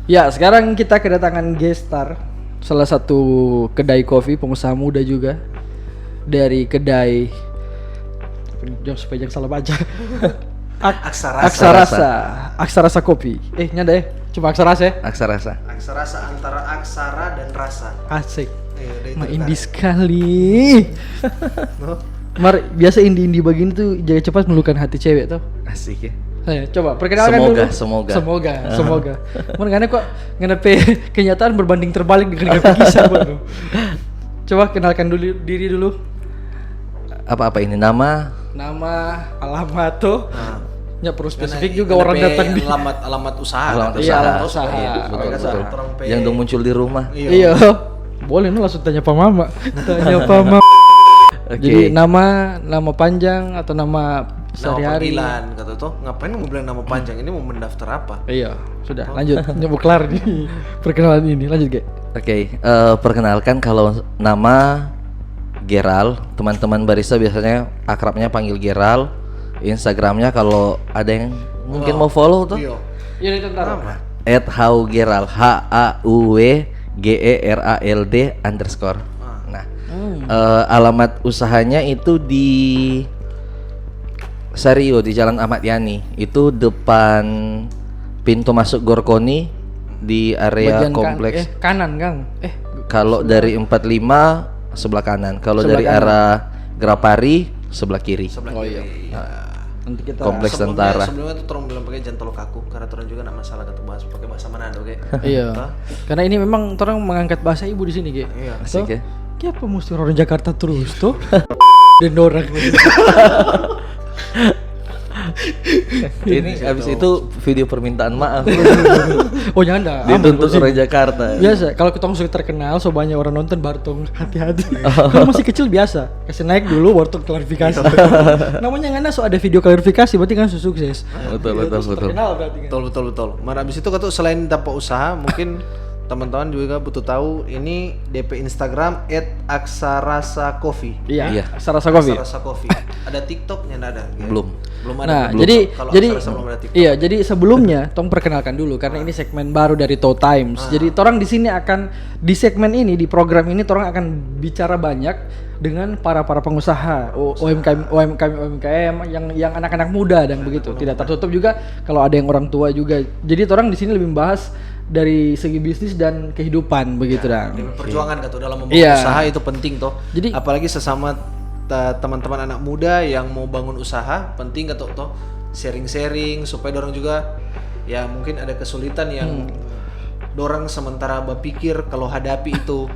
Ya, sekarang kita kedatangan gestar, salah satu kedai kopi, pengusaha muda juga dari kedai, jangan supaya jangan salah baca. Aksarasa kopi. Nyanda cuma Aksarasa ya? Aksarasa antara aksara dan rasa. Asik. Udah Indie sekali. Biasa indie begini tuh jaga cepat melukan hati cewek tuh. asik ya. Coba perkenalkan dulu. Semoga. Karena kok ngenepe kenyataan berbanding terbalik dengan kisah baru. Coba kenalkan dulu diri dulu. Apa ini nama, alamat tuh. Ya perlu spesifik juga orang datang di alamat usaha. Alamat usaha. Iya, betul. Yang udah muncul di rumah. Iya. Boleh nih langsung tanya Pak Mama. Okay. Jadi nama panjang atau nama sehari-hari? Nama panggilan kata tuh. Ngapain mau bilang nama panjang? Ini mau mendaftar apa? Iya, sudah lanjut. Nyoba kelar nih perkenalan ini. Lanjut, Ge. Oke, perkenalkan kalau nama Geral, teman-teman barista biasanya akrabnya panggil Geral. Instagramnya kalau ada yang mungkin mau follow tuh. Iya, tentara apa? @haugeral HAUWGERALD_. Nah, alamat usahanya itu di Sario di Jalan Ahmad Yani. Itu depan pintu masuk Gorkoni di area bagian kompleks kanan, Kang. Kalau dari 45 sebelah kanan. Kalau dari kanan. arah Grapari sebelah kiri. Iya. Nanti kita Kompleks tentara. Sebelumnya tuh orang bilang pakai jangan kaku karena orang juga enggak masalah kata bahasa pakai bahasa Manado kayak. Iya. Karena ini memang orang mengangkat bahasa ibu di sini, Ge. Iya. Asik ya. Kenapa mesti orang Jakarta terus tuh? Dan orang. Ini habis itu video permintaan maaf. Oh nyanda. Dituntut orang Jakarta. Biasa, kalau kita sudah terkenal, so banyak orang nonton baru tong hati-hati. Kalau masih kecil biasa, kasih naik dulu baru tong klarifikasi. Namanya ngana so ada video klarifikasi, berarti kan sukses. Betul. Terkenal berarti kan. Betul. Mar abis itu kata selain dapat usaha, mungkin teman-teman juga butuh tahu ini DP Instagram @aksarasacoffee. Iya. Aksarasa Coffee. Aksarasa Coffee. Ada TikToknya enggak ada? Ya? Belum Belum ada. Nah, belum. jadi Kalau jadi Aksarasa belum ada TikTok. iya, jadi sebelumnya tong perkenalkan dulu karena ini segmen baru dari Toe Times. Jadi torang di sini akan di segmen ini, di program ini torang akan bicara banyak dengan para pengusaha UMKM yang anak-anak muda dan begitu. Tidak tertutup juga kalau ada yang orang tua juga. Jadi torang di sini lebih membahas dari segi bisnis dan kehidupan begitu dan perjuangan kata dalam membangun usaha itu penting toh. Jadi apalagi sesama teman-teman anak muda yang mau bangun usaha penting kata toh sharing-sharing supaya dorang juga ya mungkin ada kesulitan yang dorang sementara berpikir kalau hadapi itu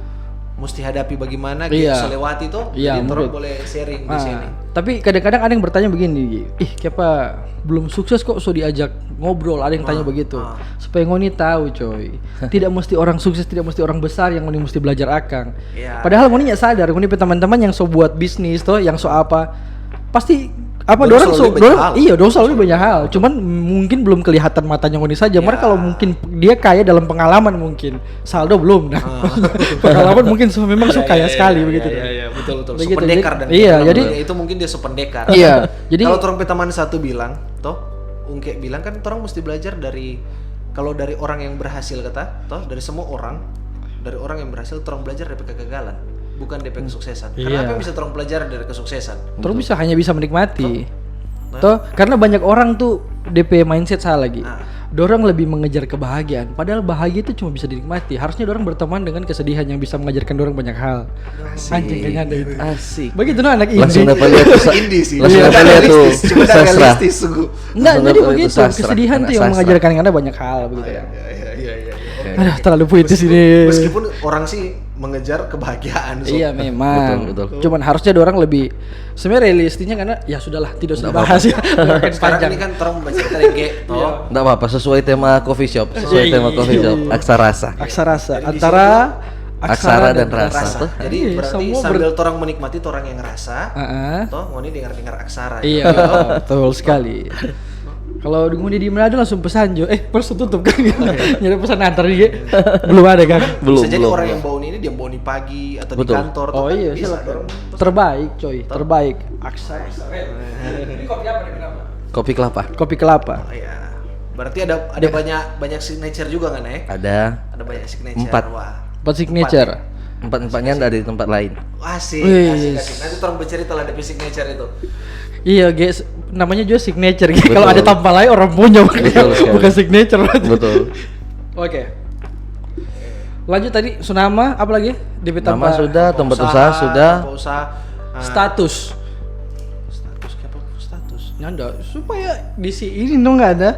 mesti hadapi bagaimana gitu selewati toh. Jadi dorang boleh sharing di sini. Tapi kadang-kadang ada yang bertanya begini, kenapa belum sukses kok so diajak ngobrol, ada yang tanya begitu. Supaya ngoni tahu coy, tidak mesti orang sukses, tidak mesti orang besar yang ngoni mesti belajar akang. Padahal ngoni nggak sadar, ngoni teman-teman yang so buat bisnis toh, yang so apa, pasti dorang lebih banyak hal. Cuman mungkin belum kelihatan matanya ngoni saja. Mereka kalau mungkin dia kaya dalam pengalaman mungkin, saldo belum. Nah, pengalaman mungkin memang so kaya sekali begitu. Iya, betul. Begitu. Pendekar dan jadi itu mungkin dia sependekar. Iya. Jadi kalau orang teman satu bilang, toh Ungke bilang kan orang mesti belajar dari kalau dari orang yang berhasil kata, toh dari semua orang, dari orang yang berhasil orang belajar dari kegagalan, bukan dari kesuksesan. Kenapa bisa orang belajar dari kesuksesan? Terus hanya bisa menikmati. Toh karena banyak orang tuh DP mindset salah lagi. Dorang lebih mengejar kebahagiaan, padahal bahagia itu cuma bisa dinikmati. Harusnya dorang berteman dengan kesedihan yang bisa mengajarkan dorang banyak hal. Anjing kayaknya ada itu. Asik. Begitu nah anak Langsung indie. dapat lihat tuh. Indie sih. Langsung dapat lihat tuh. Sastra. Realistis sungguh. Enggak, jadi dapat begitu. itu sastra, Kesedihan tuh yang sastra. mengajarkan Anda banyak hal begitu ya. Iya. Aduh, terlalu puitis ini. Meskipun orang sih mengejar kebahagiaan. Iya memang. Betul. Cuman harusnya dorang lebih sebenarnya realistisnya karena ya sudahlah tidak usah dibahas ya. Sekarang ini kan orang membaca reggae, toh. Enggak apa-apa, sesuai tema coffee shop. Aksarasa. Aksarasa Jadi di antara Aksara dan rasa. Jadi Iya, berarti semua sambil orang menikmati orang yang rasa, Heeh. toh ngoni dengar aksara. Iya, betul sekali. Kalau di Manado langsung pesan Jo. Pesan tutup kan. Nyari pesan antar dia. Belum ada kan? Belum. Bisa jadi orang yang bau ini dia bau di pagi atau Betul. di kantor. Oh kan iya, bisa. silakan. Terbaik coy, terbaik. Aksara. Ini kopi apa nih kenapa? Kopi kelapa. Kopi kelapa. Oh, iya. Berarti ada banyak signature juga kan ya? Ada banyak signature. 4. Wah. 4 signature. 4-4-nya ada di tempat lain. Asik, Wih. asik. Nanti tolong bercerita lah DP signature itu. Iya, guys, namanya juga signature. Betul. Kalau ada tanpa lain orang punya Betul sekali. bukan signature. Betul. Oke. Lanjut tadi Sunama, apa lagi? DP Nama tanpa sudah, tempat usaha sudah. Tempat usaha. status. Status apa? Status. Nggak, supaya di ini dong nggak ada.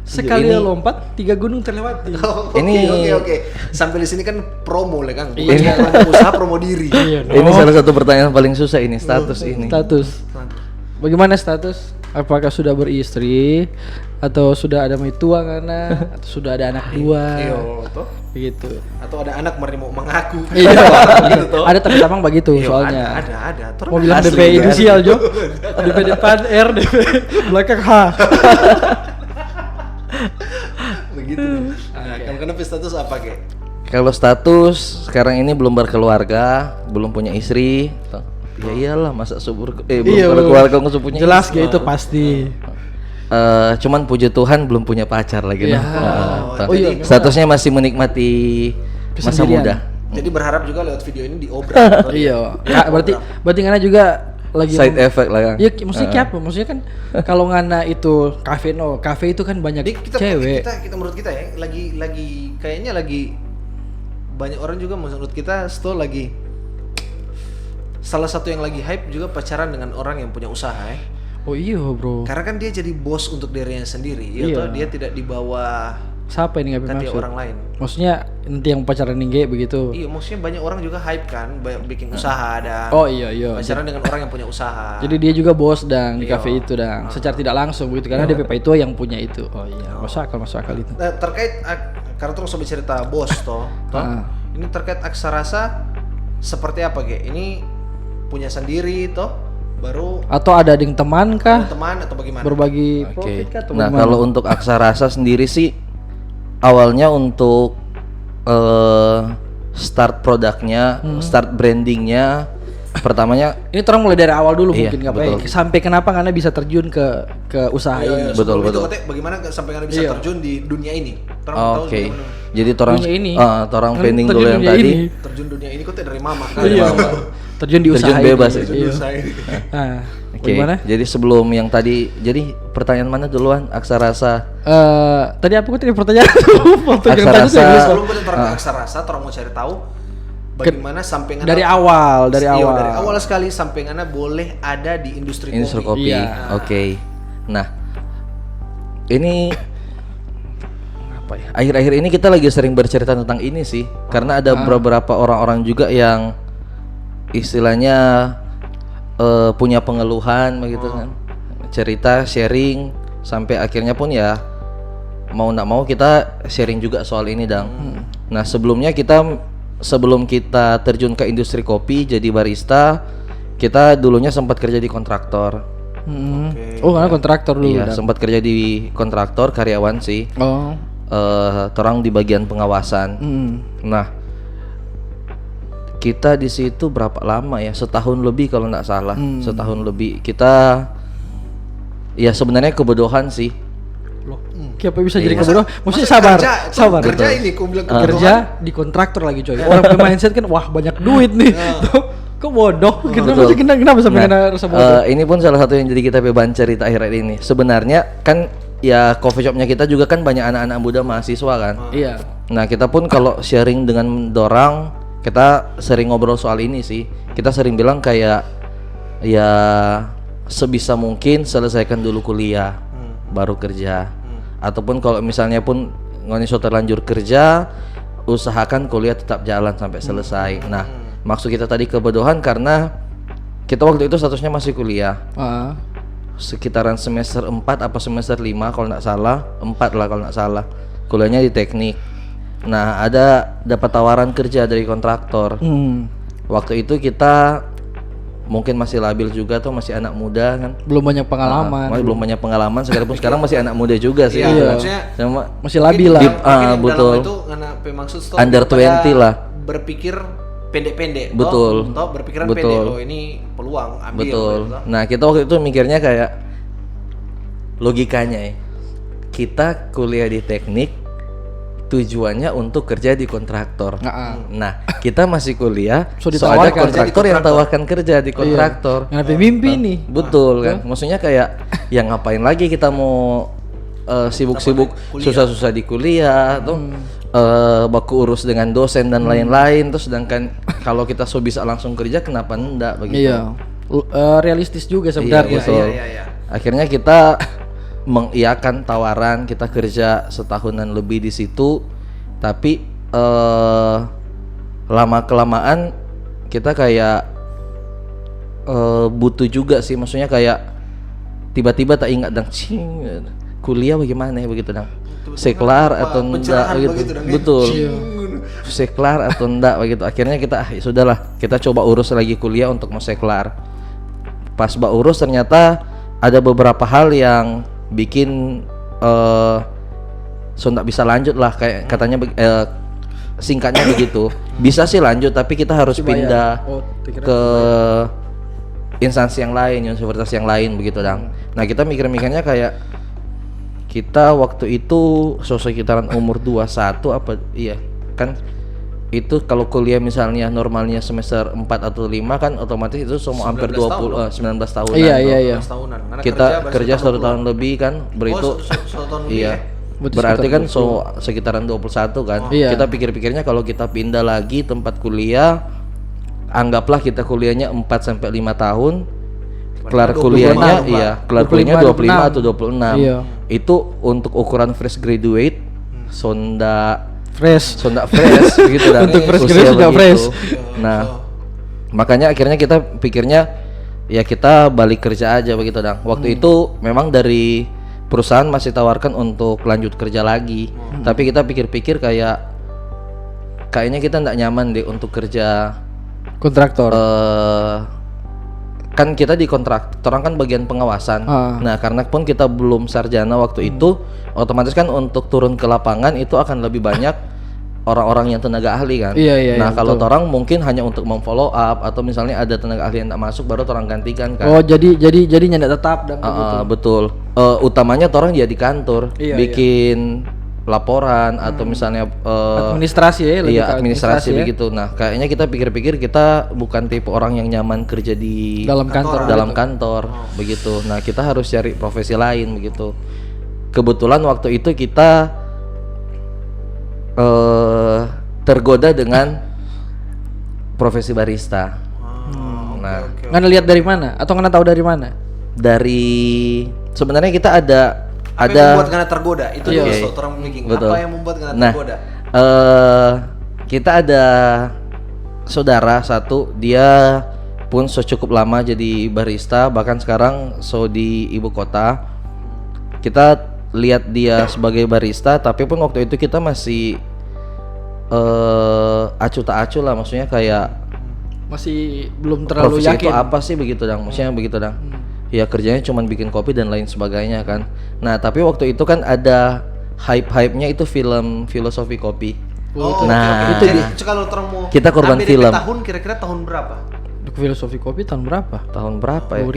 Sekali Ini- lompat 3 gunung terlewati. Oke. Sampai di sini kan promo lah Kang. Bukan Ini- cuma usaha promo diri. Iya Ini salah satu pertanyaan paling susah ini, status ini. Status. Bagaimana status? Apakah sudah beristri atau sudah ada mertua karena atau sudah ada anak 2? Iya, toh. Begitu. Atau ada anak mau mengaku. Iya. Gitu, toh. Ada tapi samang begitu Iya, soalnya. Ada. Terus Mau bilang asli, DP kan? inisial Jo. DP depan R, DP belakang H. Begitu. Nah, kamu kenapa status apa, Ge? Kalau status sekarang ini belum berkeluarga, belum punya istri. Ya iyalah, masa subur belum Iya, berkeluarga nggak punya jelas istri. gitu pasti. Cuman puji Tuhan belum punya pacar lagi. Iya. Nah, Oh iya. statusnya masih menikmati masa Kesendirian. muda. Jadi berharap juga lewat video ini diobral. Iya. Ya, berarti ngana juga lagi Side effect lah kan. Iya, maksudnya kayak apa? Maksudnya kan kalau ngana itu kafe itu kan banyak Jadi kita cewek. menurut kita ya lagi kayaknya lagi banyak orang juga menurut kita itu lagi salah satu yang lagi hype juga pacaran dengan orang yang punya usaha ya. Oh iya, Bro. Karena kan dia jadi bos untuk dirinya sendiri, ya Iya. toh dia tidak di bawah Siapa ini nggak kaki maksud? orang lain. Maksudnya nanti yang pacaran nih begitu. Iya, maksudnya banyak orang juga hype kan, banyak bikin usaha dan Oh iya. pacaran dengan orang yang punya usaha. Jadi dia juga bos dan di Iya. kafe itu dan secara tidak langsung begitu karena DP itu yang punya itu. Oh iya, masuk akal itu. Nah, terkait karena terus sobat cerita bos toh. Ah. Ini terkait Aksarasa seperti apa Ge? Ini punya sendiri toh baru Atau ada yang teman kah? teman atau bagaimana? Berbagi Oke. profit kah atau Nah, bagaimana? kalau untuk Aksarasa sendiri sih awalnya untuk start produknya, start brandingnya, pertamanya ini orang mulai dari awal dulu Iya, mungkin nggak betul. apa-apa. Sampai kenapa karena bisa terjun ke usaha ini? Betul, Sebelum itu betul. katanya bagaimana sampai kalian bisa Iya. terjun di dunia ini? Orang mau tahu oke. bagaimana Jadi torang Dunia ini. torang Kan pending terjun dulu yang dunia tadi. ini. terjun dunia ini kok dari mama kan? Iya. Terjun di usaha Terjun bebas ini. itu. Iya. Usaha ini. Nah, Oke. bagaimana? Jadi sebelum yang tadi, jadi pertanyaan mana duluan? Aksarasa. Tadi apa tadi pertanyaan? Waktu yang tadi Aksarasa. saya lupa. Sebelum kita terang Aksarasa, orang mau cari tahu bagaimana sampai ngana Dari awal, dari Iya, awal. dari awal sekali sampai ngana boleh ada di industri Industri kopi. kopi. Iya. Oke. Nah, ini apa ya? Akhir-akhir ini kita lagi sering bercerita tentang ini sih, karena ada beberapa orang-orang juga yang istilahnya punya pengeluhan begitu kan. Cerita, sharing sampai akhirnya pun ya mau nggak mau kita sharing juga soal ini, Dang. Nah, sebelum kita terjun ke industri kopi jadi barista, kita dulunya sempat kerja di kontraktor. Oh, karena kontraktor dulu. Iya, Dan. sempat kerja di kontraktor karyawan sih. Oh. Torang di bagian pengawasan. Nah, kita di situ berapa lama ya? Setahun lebih kalau nggak salah. Setahun lebih. Kita ya sebenarnya kebodohan sih. Loh, kenapa bisa jadi Iya. kebodohan? Maksudnya Masa sabar, kerja, sabar. Kerja ini, kau bilang Kerja di kontraktor lagi coy. Orang punya mindset kan, wah banyak duit nih. Tuh, kok bodoh? Gitu Betul. maksudnya kenapa sampai Nah, kena rasa bodoh? ini pun salah satu yang jadi kita beban cerita akhir ini. Sebenarnya kan ya coffee shopnya kita juga kan banyak anak-anak muda mahasiswa kan. Iya. Nah, kita pun kalau sharing dengan dorang, kita sering ngobrol soal ini sih. Kita sering bilang kayak ya sebisa mungkin selesaikan dulu kuliah baru kerja. Ataupun kalau misalnya pun ngoni so terlanjur kerja, usahakan kuliah tetap jalan sampai selesai. Nah, maksud kita tadi kebodohan karena kita waktu itu statusnya masih kuliah. Sekitaran semester 4 apa semester 5 kalau nggak salah, 4 lah kalau nggak salah. Kuliahnya di teknik. Nah, ada dapat tawaran kerja dari kontraktor. Waktu itu kita mungkin masih labil juga tuh, masih anak muda kan. Belum banyak pengalaman. Masih belum banyak pengalaman, sekalipun sekarang masih anak muda juga sih. Iya, gitu. maksudnya Sama Masih labil lah. Mungkin yang betul. dalam itu ngana maksud stop Under daripada 20 lah. Berpikir pendek-pendek. Betul. Toh berpikiran Betul. pendek. Oh, ini peluang ambil. Betul. Toh. Nah, kita waktu itu mikirnya kayak logikanya ya. kita kuliah di teknik tujuannya untuk kerja di kontraktor. Nah, kita masih kuliah, So, so ada ditawarkan kontraktor yang tawarkan kerja di kontraktor. Yang lebih mimpi nih. Betul kan? Maksudnya kayak yang ngapain lagi kita mau sibuk-sibuk susah-susah di kuliah tuh baku urus dengan dosen dan lain-lain, terus sedangkan kalau kita bisa langsung kerja kenapa enggak begitu. Iya. Realistis juga sebenarnya. Betul. Akhirnya kita mengiyakan tawaran, kita kerja setahunan lebih di situ, tapi lama kelamaan kita kayak butuh juga sih, maksudnya kayak tiba-tiba tak ingat dan kuliah bagaimana ya begitu dong, seklar atau enggak begitu, betul, seklar atau enggak begitu. Akhirnya kita ya sudahlah, kita coba urus lagi kuliah untuk mau seklar. Pas urus ternyata ada beberapa hal yang bikin so nggak bisa lanjut lah, kayak katanya singkatnya begitu. Bisa sih lanjut tapi kita harus pindah ke instansi yang lain, universitas yang lain begitu dong. Nah kita mikir-mikirnya kayak kita waktu itu sekitaran umur 21 apa iya kan, itu kalau kuliah misalnya normalnya semester 4 atau 5 kan otomatis itu semua hampir 19 tahunan. Iya. Kita kerja 1 tahun lebih kan, berarti iya. Berarti kan sekitaran 21 kan. Kita pikir-pikirnya kalau kita pindah lagi tempat kuliah, anggaplah kita kuliahnya 4 sampai 5 tahun. Kelar kuliahnya kelar kuliahnya 25 atau 26. Iya. Itu untuk ukuran fresh graduate sonda Fresh begitu dah. Untuk fresh Usia graduate sudah begitu. fresh. Nah, makanya akhirnya kita pikirnya ya kita balik kerja aja begitu dong. Waktu itu memang dari perusahaan masih tawarkan untuk lanjut kerja lagi. Tapi kita pikir-pikir kayaknya kita nggak nyaman deh untuk kerja kontraktor. Kan kita di kontraktor kan bagian pengawasan. Nah, karena pun kita belum sarjana waktu itu, otomatis kan untuk turun ke lapangan itu akan lebih banyak orang-orang yang tenaga ahli kan. Nah, kalau orang mungkin hanya untuk memfollow up atau misalnya ada tenaga ahli yang tak masuk baru orang gantikan kan. Oh, jadi nyandak tetap dan begitu. Betul. Utamanya orang dia di kantor bikin laporan atau misalnya administrasi ya, lebih ke administrasi begitu. Nah, kayaknya kita pikir-pikir kita bukan tipe orang yang nyaman kerja di dalam kantor begitu. Nah, kita harus cari profesi lain begitu. Kebetulan waktu itu kita tergoda dengan profesi barista. Nah, Ngana lihat dari mana atau ngana tahu dari mana? Dari sebenarnya kita ada apa yang membuat Ngana tergoda? Itu dulu orang mikir. Betul. Apa yang membuat Ngana tergoda? Kita ada saudara satu, dia pun cukup lama jadi barista, bahkan sekarang di ibu kota. Kita lihat dia sebagai barista, tapi pun waktu itu kita masih acuh tak acuh lah, maksudnya kayak masih belum terlalu profesi yakin. itu apa sih begitu dong, maksudnya begitu dong. Ya kerjanya cuma bikin kopi dan lain sebagainya kan. Nah tapi waktu itu kan ada hype-hype-nya itu film filosofi kopi. Nah jadi kalau orang mau kita korban film. Tahun kira-kira tahun berapa? Filosofi kopi tahun berapa? Tahun berapa ya?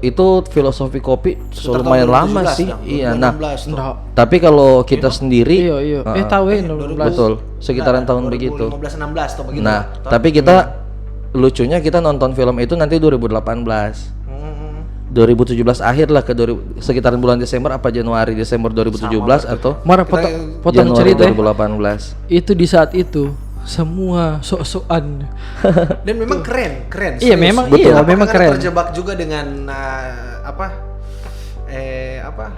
Itu filosofi kopi lumayan lama sih. Iya. Nah, tapi kalau kita sendiri tahun 2012. Betul, sekitaran tahun begitu. 15-16 atau begitu. Nah, tapi kita lucunya kita nonton film itu nanti 2018. 2017 akhir lah sekitaran bulan Desember apa Desember 2017 atau potong cerita 2018. Itu di saat itu semua sok-sokan dan memang keren. Iya memang memang keren. Terjebak juga dengan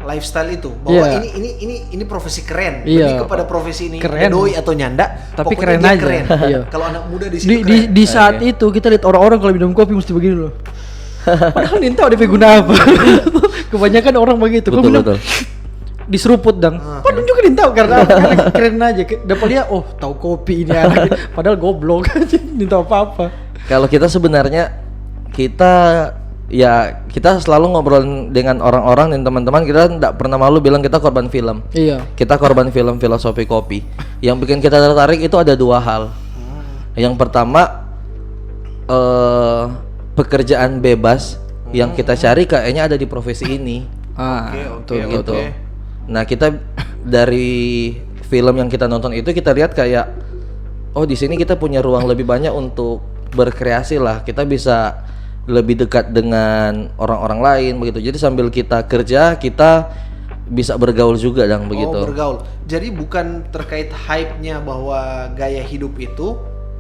lifestyle itu bahwa ini profesi keren. Lebih kepada profesi ini doi atau nyanda tapi keren aja. Kalau anak muda di sini di saat itu kita lihat orang-orang kalau minum kopi mesti begini loh. Padahal nintau ada guna apa. Kebanyakan orang begitu. Betul. Diseruput dong. Padahal juga nintau karena keren aja. Dapat dia tahu kopi ini anak. Padahal goblok aja nintau apa-apa. Kalau kita sebenarnya kita selalu ngobrol dengan orang-orang dan teman-teman, kita tidak pernah malu bilang kita korban film. Iya. Kita korban film filosofi kopi. Yang bikin kita tertarik itu ada 2 hal. Yang pertama pekerjaan bebas yang kita cari kayaknya ada di profesi ini. Oke. Nah, kita dari film yang kita nonton itu kita lihat kayak oh di sini kita punya ruang lebih banyak untuk berkreasi lah. Kita bisa lebih dekat dengan orang-orang lain begitu. Jadi sambil kita kerja kita bisa bergaul juga dan begitu. Oh, bergaul. Jadi bukan terkait hype-nya bahwa gaya hidup itu,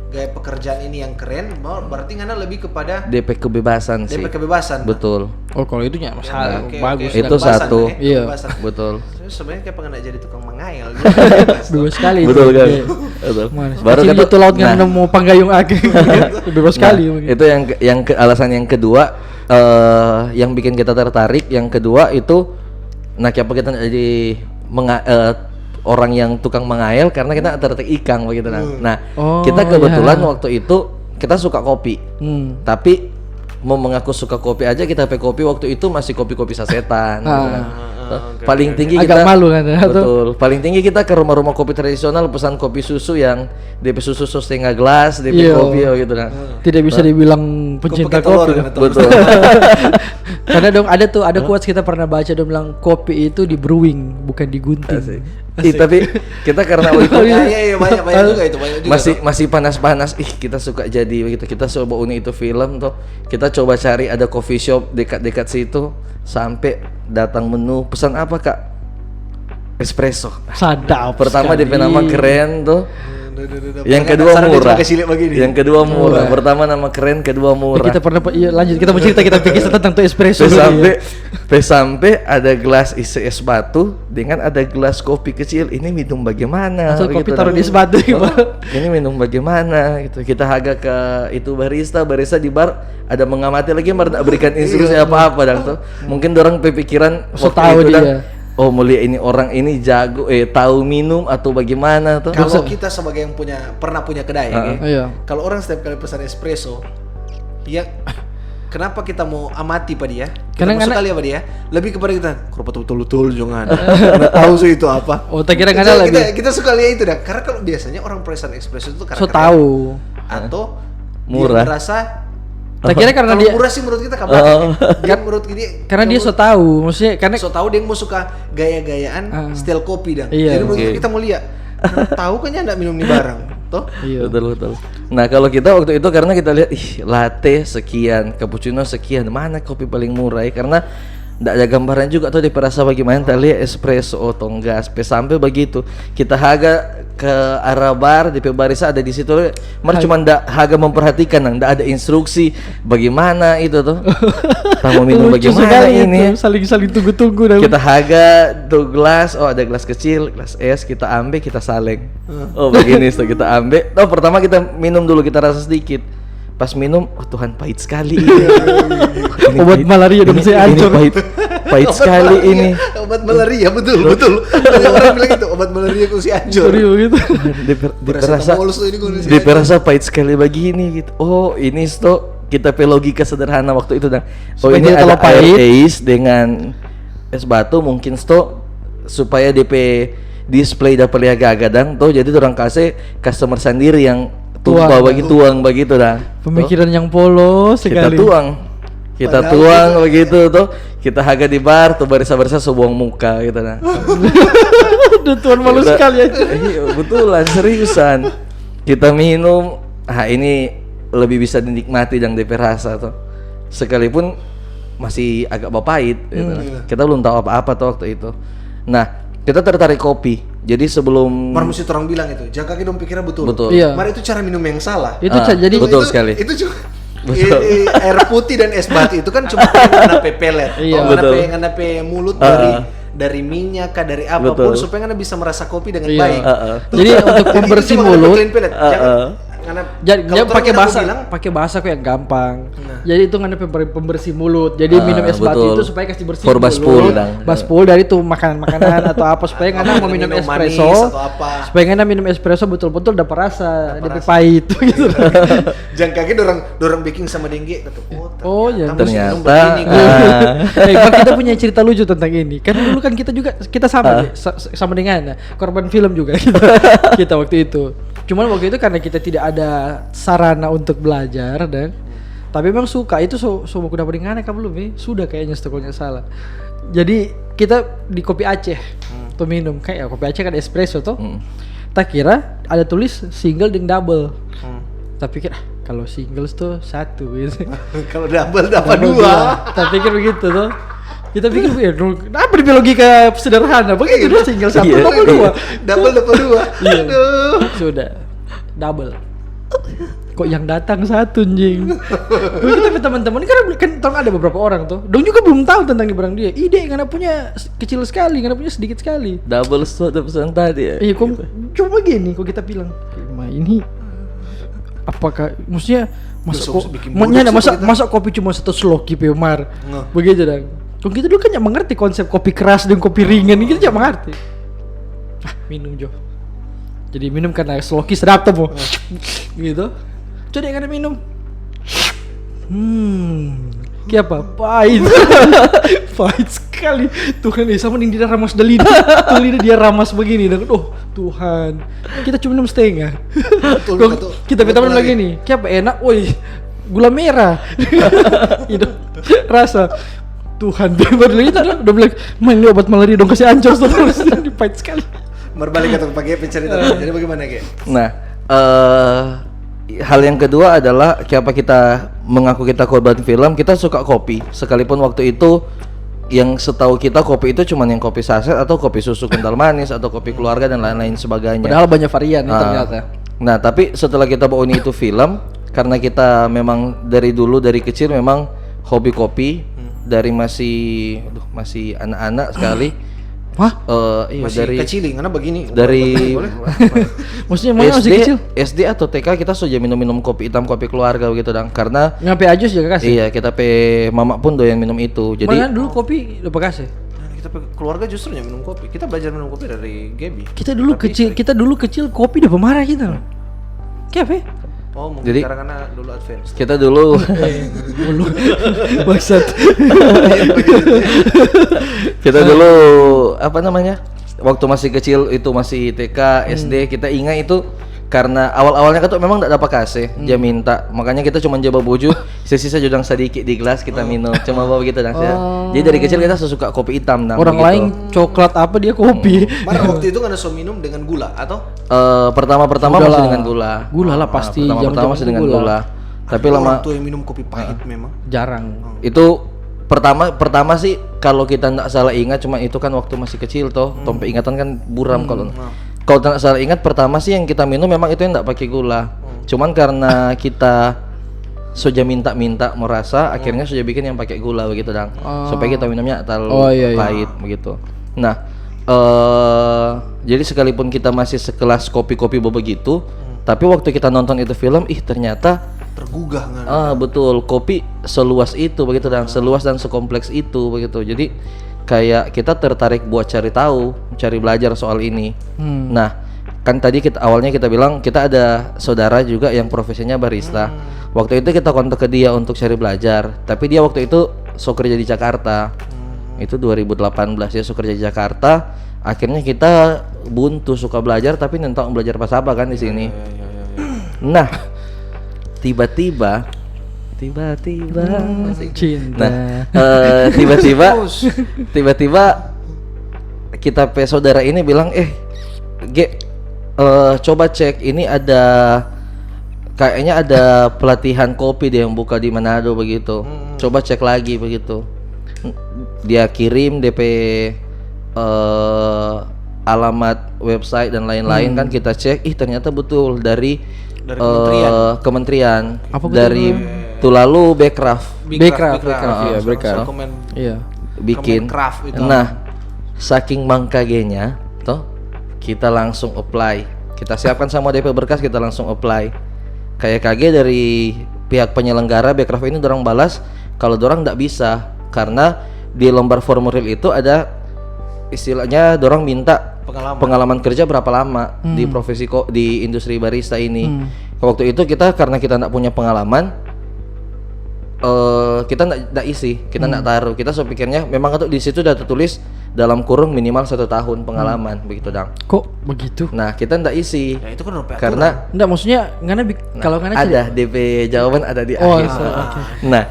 gaya pekerjaan ini yang keren, berarti ngana lebih kepada DP kebebasan sih. DP kebebasan. Betul. Oh kalau itu nggak masalah, Oke, bagus. oke. Itu satu. Iya. Kebebasan. Betul. Sebenarnya kayak pengen jadi tukang mengayal. Bebas sekali. Betul kan? Iya. Betul. Mana? Baru Kecil kata- itu laut nah. nggak mau panggayung ake. Bebas sekali. Nah, itu alasan yang kedua yang bikin kita tertarik. Yang kedua itu nah kenapa kita jadi orang yang tukang mengayal karena kita tertarik ikan begitu nah. Nah, Oh, kita kebetulan iya. waktu itu kita suka kopi. Tapi mau mengaku suka kopi aja kita pakai kopi waktu itu masih kopi-kopi sasetan gitu kan. Paling tinggi Agak kita malu kan, ya, betul. Paling tinggi kita ke rumah-rumah kopi tradisional pesan kopi susu yang DP susu setengah gelas, DP Iya. kopi gitu nah. Tidak bisa dibilang pencinta pakai telur kopi. kan, atau- Betul. Karena dong ada quotes kita pernah baca dong bilang kopi itu di brewing bukan digunting. Tapi kita karena waktu itu Iya, banyak juga itu, banyak juga. masih panas-panas. Kita suka jadi begitu. Kita coba uni itu film tuh. Kita coba cari ada coffee shop dekat-dekat situ sampai datang menu pesan apa Kak? Espresso. Sadap. Pertama sekali. DP nama keren tuh. Yang Pengen kedua penasaran dia murah. pakai silik begini. Yang kedua murah. Pertama nama keren, kedua murah. Kita pernah iya, lanjut kita mau cerita kita pikir tentang tuh espresso. dulu, ya. Sampai ada gelas isi es batu dengan ada gelas kopi kecil. Ini minum bagaimana? Asal kopi Begitu, taruh nah. di es batu gimana? Ini minum bagaimana gitu. Kita agak ke itu barista di bar ada mengamati lagi tidak berikan instruksi apa-apa dan tuh. Mungkin orang berpikiran So waktu tahu itu dan, dia. oh mulia ini orang ini jago tahu minum atau bagaimana tuh. Kalau kita sebagai yang pernah punya kedai, ya, Iya. kalau orang setiap kali pesan espresso, ya kenapa kita mau amati pada dia? Kita Karena- mau karena- sekali apa dia? Lebih kepada kita, kerupuk betul-betul jangan. Karena tahu sih itu apa. Oh, tak kira kita, karena kita, lebih kita suka lihat itu dah. Karena kalau biasanya orang pesan espresso itu karena so keren. tahu. Atau Murah. dia merasa Tak kira karena kalau dia murah sih menurut kita kabar. Dia menurut dia karena dia so tahu, maksudnya karena so tahu dia mau suka gaya-gayaan style kopi dah. Iya. Jadi menurut Oke. kita mau lihat. Tahu kan ya enggak minum nih barang, toh? iya. Betul. Nah kalau kita waktu itu karena kita lihat latte sekian, cappuccino sekian, mana kopi paling murah ya? Karena nggak ada gambaran juga tuh di perasa bagaimana kita lihat espresso atau enggak sampai begitu kita haga ke arah bar di barisa ada di situ cuma ndak haga memperhatikan ndak ada instruksi bagaimana itu tuh tamu minum Lucu bagaimana sekali ini itu, saling tunggu-tunggu dan kita haga tuh gelas ada gelas kecil gelas es kita ambil kita saleng oh begini so kita ambil pertama kita minum dulu kita rasa sedikit pas minum oh Tuhan pahit sekali ini obat pahit. malaria dong saya Ini hancur. pahit sekali malaria, ini Obat malaria betul. Orang bilang itu obat malaria ku si anjur. Serius gitu. diperasa Paracetamol ini ku si diperasa pahit sekali begini gitu oh ini sto kita pe logika sederhana waktu itu dan oh Supaya ini dia ada kalau pahit. air es dengan es batu mungkin sto supaya DP display dapat lihat gadang tuh jadi orang kasih customer sendiri yang tuang begitu dah Pemikiran yang polos kita sekali. kita Padahal tuang begitu tuh kita haga di bar tuh barisa-barisa sebuang muka gitu nah Aduh Tuhan malu Kita- sekali aja. Iya, betulan seriusan kita minum ini lebih bisa dinikmati dan DP rasa tuh sekalipun masih agak bapait gitu. Kita belum tahu apa-apa tuh waktu itu nah kita tertarik kopi jadi sebelum Mar mesti orang bilang itu, jaga kita dong pikirnya betul. Betul. Iya. Mar itu cara minum yang salah. Itu jadi betul sekali. Itu cuma air putih dan es batu itu kan cuma pengen pe pelet. Iya. Betul. Pengen pe mulut dari minyak kah dari Betul. apapun supaya anda bisa merasa kopi dengan Iya. baik. Jadi untuk pembersih itu cuma mulut clean pellet. Jangan jadi kalau pakai orang bahasa bilang, kok yang gampang. Jadi itu nggak pembersih mulut. Jadi minum es batu betul. itu supaya kasih bersih For baspul, mulut. dang. Baspul dari itu makanan-makanan atau apa supaya nggak mau minum minum manis espresso. atau apa. Supaya nggak minum espresso betul-betul dapat rasa, dapat pahit gitu. jangan kaget dorang baking sama dengge kata Oh, ya. mesti minum ternyata begini, kok. Kan kita punya cerita lucu tentang ini. Kan dulu kan kita sama deh, sama dengan korban film juga kita waktu itu. Cuman waktu itu karena kita tidak ada sarana untuk belajar dan tapi memang suka itu so mau kuda dengan kan belum sudah kayaknya setelahnya salah. Jadi kita di Kopi Aceh. tuh minum kayak kopi Aceh kan espresso tuh. Tak kira ada tulis single dan double. Tak pikir kalau singles tuh satu gitu. Kalau double dapat dua. Tak pikir begitu tuh. Kita pikir ya, kenapa di logika sederhana? Begitu tuh single satu Iya. double dua. Double dapat dua. Iya. Aduh. Sudah double. Kok yang datang satu anjing. Begitu tapi teman-teman kan ada beberapa orang tuh. Dong juga belum tahu tentang barang dia. Ide karena punya kecil sekali, karena punya sedikit sekali. Double suatu pesan tadi ya. Iya, kok coba gini kok kita bilang, "Ma, ini apakah maksudnya masa Besok bikin masa bodoh masa, kita." masa kopi cuma satu sloki Mar. Nggak. Begitu dong. Kok kita dulu kan nggak mengerti konsep kopi keras dan kopi ringan, kita nggak mengerti. Minum Jo. Jadi minum karena sloki sedap tuh, gitu. Coba karena minum. Kayak apa? Pahit. Pahit sekali. Tuhan nih sama nih dia ramas dari lidah. Tuh lidah dia ramas begini dan Tuhan. Kita cuma minum setengah. Betul. Kita minum lagi nih. Kayak apa enak? Woi, gula merah. Itu rasa Tuhan dia baru itu udah bilang main obat malaria dong kasih ancur terus pahit sekali. Berbalik atau pakai pencerita. Jadi bagaimana Ge? Nah, hal yang kedua adalah kenapa kita mengaku kita korban film, kita suka kopi. Sekalipun waktu itu yang setahu kita kopi itu cuma yang kopi saset atau kopi susu kental manis atau kopi keluarga dan lain-lain sebagainya. Padahal banyak varian nih ternyata. Nah, tapi setelah kita bawa ini itu film, karena kita memang dari dulu dari kecil memang hobi kopi dari masih anak-anak sekali. Wah, Iya, Masih dari kecilin karena begini. dari Boleh? maksudnya mana masih kecil? SD atau TK kita sudah minum kopi hitam, kopi keluarga begitu dong. Karena Nyampe aja juga kasih. iya, kita mama pun doyan minum itu. Jadi Mana dulu kopi udah kasih. Nah, kita keluarga justru yang minum kopi. Kita belajar minum kopi dari Gaby. Kita dulu kecil kopi udah pemarah kita. Kayak apa? Ya? Oh, mungkin Jadi- karena dulu advance. kita dulu Mulu. Maksud. kita dulu apa namanya? Waktu masih kecil itu masih TK, SD, kita ingat itu karena awal-awalnya kan tuh memang enggak dapat kasih, dia minta. Makanya kita cuma coba bujuk, sisa-sisa judang sedikit di gelas kita minum. Cuma bawa begitu dan Jadi dari kecil kita suka kopi hitam dan Orang lain coklat apa dia kopi. Mana waktu itu kan so minum dengan gula atau? pertama Udah masih lah. dengan gula. Gula lah pasti, Pertama zaman-zaman masih dengan gula. gula. Tapi Ada lama orang tuh yang minum kopi pahit memang. Jarang. itu pertama sih kalau kita nggak salah ingat cuma itu kan waktu masih kecil toh tompe ingatan kan buram kalau tak salah ingat pertama sih yang kita minum memang itu yang nggak pakai gula cuman karena kita sudah minta mau rasa akhirnya sudah bikin yang pakai gula begitu dang supaya kita minumnya terlalu iya. pahit begitu. Nah jadi sekalipun kita masih sekelas kopi-kopi begitu tapi waktu kita nonton itu film ternyata Tergugah kan. betul, kopi seluas itu begitu dan seluas dan sekompleks itu begitu. Jadi kayak kita tertarik buat cari tahu, cari belajar soal ini. Nah, kan tadi awalnya kita bilang kita ada saudara juga yang profesinya barista. Waktu itu kita kontak ke dia untuk cari belajar, tapi dia waktu itu kerja di Jakarta. Itu 2018 dia kerja di Jakarta. Akhirnya kita buntu suka belajar tapi tentang belajar bahasa apa kan di sini. Nah, tiba-tiba Cinta. Nah, tiba-tiba kita saudara ini bilang coba cek ini kayaknya ada pelatihan kopi deh yang buka di Manado begitu. Coba cek lagi begitu. Dia kirim DP alamat website dan lain-lain kan kita cek ternyata betul dari kementerian Apa betul dari Tulalu Bekraf Bekraf, iya, Salah Bekraf. satu komen Iya. bikin. Kemenkraf itu. Nah, saking mangkagenya toh kita langsung apply. Kita siapkan sama DP berkas, kita langsung apply. Kayak kaget dari pihak penyelenggara Bekraf ini dorang balas kalau dorang nggak bisa karena di lembar formulir itu ada istilahnya dorang minta pengalaman kerja berapa lama di profesi di industri barista ini. Waktu itu karena kita nggak punya pengalaman, kita nggak isi, kita nggak taruh. Kita pikirnya memang di situ udah tertulis dalam kurung minimal 1 tahun pengalaman begitu dang. Kok begitu? Nah kita nggak isi Ya itu kan udah karena Enggak, maksudnya kalau ada DP jawaban ada di Oh, akhir. oke. Nah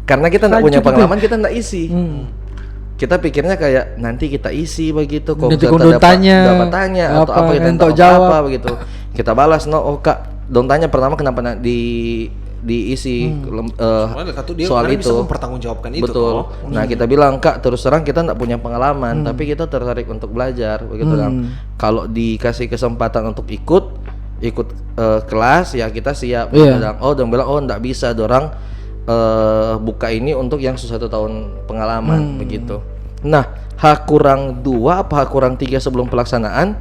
karena kita nggak punya pengalaman kita nggak isi. kita pikirnya kayak nanti kita isi begitu, kok Nanti kita kau tanya dapat tanya atau apa kita entok entah jawab. apa begitu. Kita balas, no, oh kak, dong tanya pertama kenapa diisi Soalnya kata dia soal karena itu. bisa mempertanggungjawabkan itu Betul. toh. Nah kita bilang, kak terus terang kita nggak punya pengalaman, tapi kita tertarik untuk belajar begitu kan. Kalau dikasih kesempatan untuk ikut kelas ya kita siap. Iya. Oh dong bilang, oh nggak bisa, dorang buka ini untuk yang 1 tahun pengalaman begitu. Nah H-2 apa H-3 sebelum pelaksanaan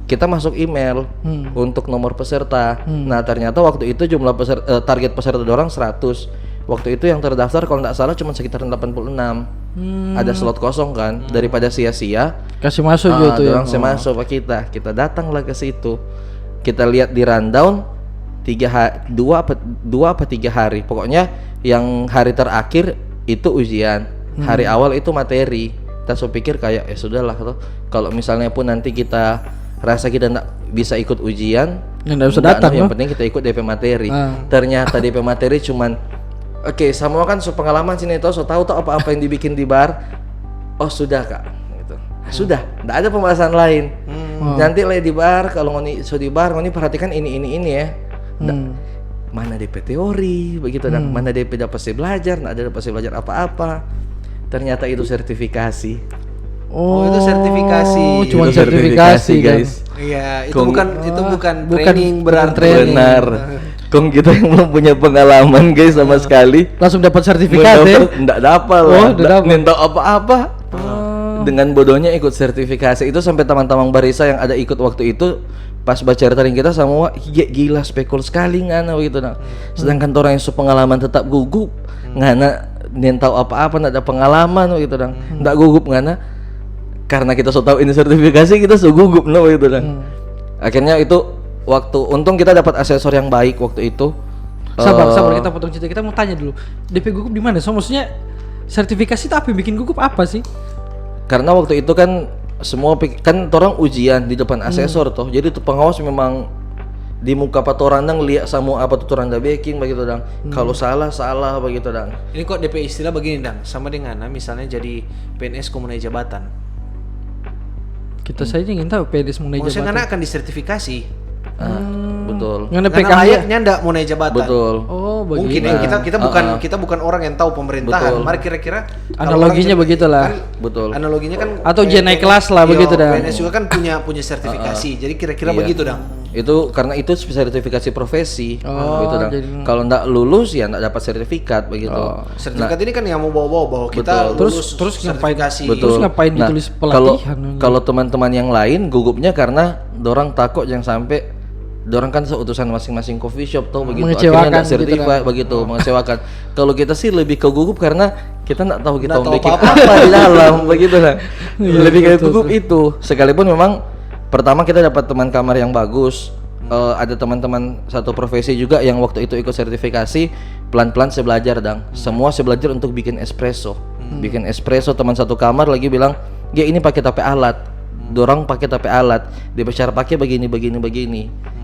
kita masuk email untuk nomor peserta. Nah ternyata waktu itu jumlah target peserta dorang 100. Waktu itu yang terdaftar kalau nggak salah cuma sekitar 86. Ada slot kosong kan, daripada sia-sia Kasih masuk gitu ya. dorang masuk ke kita datanglah ke situ. Kita lihat di rundown 2 apa 3 hari. Pokoknya yang hari terakhir itu ujian, hari awal itu materi. Kita pikir kayak ya sudahlah, kalau misalnya pun nanti kita rasa kita nggak bisa ikut ujian, nggak usah datang, yang penting kita ikut DP materi. Ternyata DP materi cuman oke, semua kan pengalaman sini so tahu apa yang dibikin di bar. Oh sudah kak, gitu. Sudah, nggak ada pembahasan lain. Nanti lah di bar, kalau ngoni di bar ngoni perhatikan ini ya. Mana DP teori begitu dan mana DP dapat saya belajar, nggak ada dapat saya belajar apa-apa. Ternyata itu sertifikasi. Oh, itu sertifikasi. Cuma Itu sertifikasi kan. guys. Iya, itu Kong- bukan bukan training berarti. training. Benar. Kong kita yang belum punya pengalaman guys sama sekali. Langsung dapat sertifikat ya. Enggak dapat Oh, lah. nggak dapat. Minta apa-apa. Dengan bodohnya ikut sertifikasi itu sampai teman-teman barisa yang ada ikut waktu itu pas baca retarding kita semua gila spekul sekali ngana gitu nah. Sedangkan orang yang pengalaman tetap gugup ngana tahu apa-apa nggak ada pengalaman gitu dong. Nggak gugup ngana karena kita so tahu ini sertifikasi kita so gugup no gitu dong. Akhirnya itu waktu untung kita dapat asesor yang baik waktu itu. Sabar kita potong cerita. Kita mau tanya dulu. DP gugup di mana? So maksudnya sertifikasi itu apa yang bikin gugup apa sih? Karena waktu itu kan semua kan orang ujian di depan asesor toh. Jadi tuh pengawas memang di muka patoran dang lihat semua apa tuh orang baking begitu dang. Kalau salah begitu dang. Ini kok DP istilah begini dang, sama dengan misalnya jadi PNS komunai jabatan. Kita saja ingin tahu PNS mengenai Maksudnya jabatan. karena akan disertifikasi. Betul. Karena Karena PKH. layaknya ndak mau naik jabatan. Betul. Oh, Mungkin begitu. ya kita bukan orang yang tahu pemerintahan. Betul. Mari kira-kira Analoginya kalau orang begitulah. kan, Betul. Analoginya kan Atau ujian naik kelas lah, begitu dah. PNS juga kan punya sertifikasi. Jadi kira-kira Iya. begitu dang. Itu karena itu sertifikasi profesi Oh, gitu dang. jadi- Kalau ndak lulus ya ndak dapat sertifikat begitu. Sertifikat ini kan yang mau bawa-bawa bahwa kita Betul. lulus Terus ngapain? sertifikasi. Terus ngapain ditulis pelatihan? Kalau teman-teman yang lain gugupnya karena dorang takut yang sampai dorang kan seutusan masing-masing coffee shop tuh begitu. Mengecewakan Akhirnya nggak gitu sertifikat begitu, mengecewakan. Kalau kita sih lebih ke gugup karena kita nggak tahu kita Nggak mau tahu bikin apa-apa. apa di dalam begitu lah. Iya, Lebih kayak betul, gugup itu. Sekalipun memang pertama kita dapat teman kamar yang bagus. Ada teman-teman satu profesi juga yang waktu itu ikut sertifikasi, pelan-pelan saya belajar dang. Semua saya belajar untuk bikin espresso. Bikin espresso, teman satu kamar lagi bilang, "Ya ini pakai tapi alat." Dorang pakai tapi alat. Dia cara pakai begini.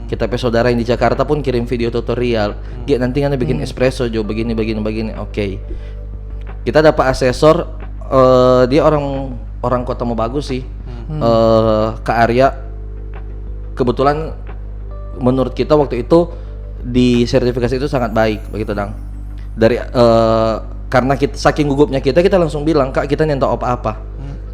Kita pe saudara yang di Jakarta pun kirim video tutorial. Ya nanti kan bikin espresso jo begini. Oke. Kita dapat asesor dia orang Kota Mau Bagus sih. Kak Arya kebetulan menurut kita waktu itu di sertifikasi itu sangat baik begitu dang. Dari karena kita saking gugupnya kita langsung bilang, "Kak, kita nyentuh apa-apa."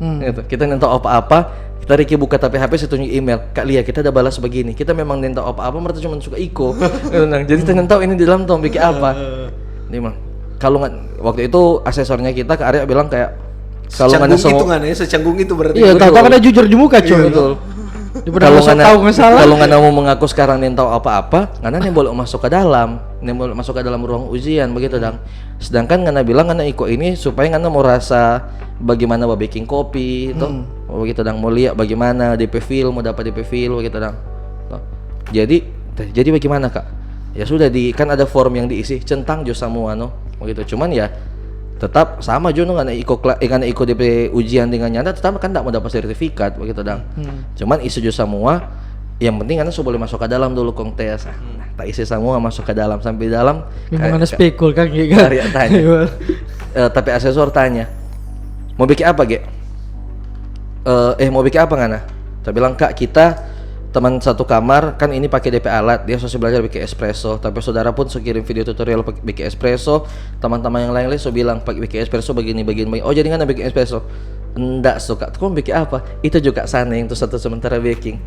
Gitu. Kita nyentuh apa-apa, kita Ricky buka tapi HP saya tunjuk email, "Kak Lia, kita udah balas begini. Kita memang nyentuh apa-apa, mereka cuma suka iko." Gitu, dang. Jadi kita nyentuh ini di dalam tuh bikin apa. Nih mah. Kalau nggak waktu itu asesornya kita Kak Arya bilang kayak kalau nggak Secanggung itu kan ya, secanggung itu berarti. Iya, tahu kan jujur di muka coy. betul. Daripada nggak tahu nggak salah. Kalau nggak mau mengaku sekarang nih tahu apa-apa, nggak nih boleh masuk ke dalam, ruang ujian begitu dang. Sedangkan nggak bilang nggak ikut ini supaya nggak mau rasa bagaimana baking kopi itu, begitu dang. Mau lihat bagaimana DP feel, mau dapat DP feel begitu dang. Tuh. Jadi bagaimana kak? Ya sudah kan ada form yang diisi centang jo semua no, begitu. Cuman ya tetap sama jo no nggak ikut DP ujian dengan nyata tetap kan tidak mau dapat sertifikat begitu dang. Cuman isi jo semua yang penting kan boleh masuk ke dalam dulu kontes. Nah, tak isi semua masuk ke dalam sampai dalam Memang ada spekul kan gitu kan. Arya tanya. Tapi asesor tanya mau bikin apa Ge? Mau bikin apa Ngana? Saya bilang Kak, kita teman satu kamar kan ini pakai DP alat, dia selesai belajar bikin espresso, tapi saudara pun so kirim video tutorial bikin espresso, teman-teman yang lain so bilang pakai bikin espresso begini. Oh jadi Ngana bikin espresso? Enggak suka, kok bikin apa? Itu juga sana yang tuh satu sementara baking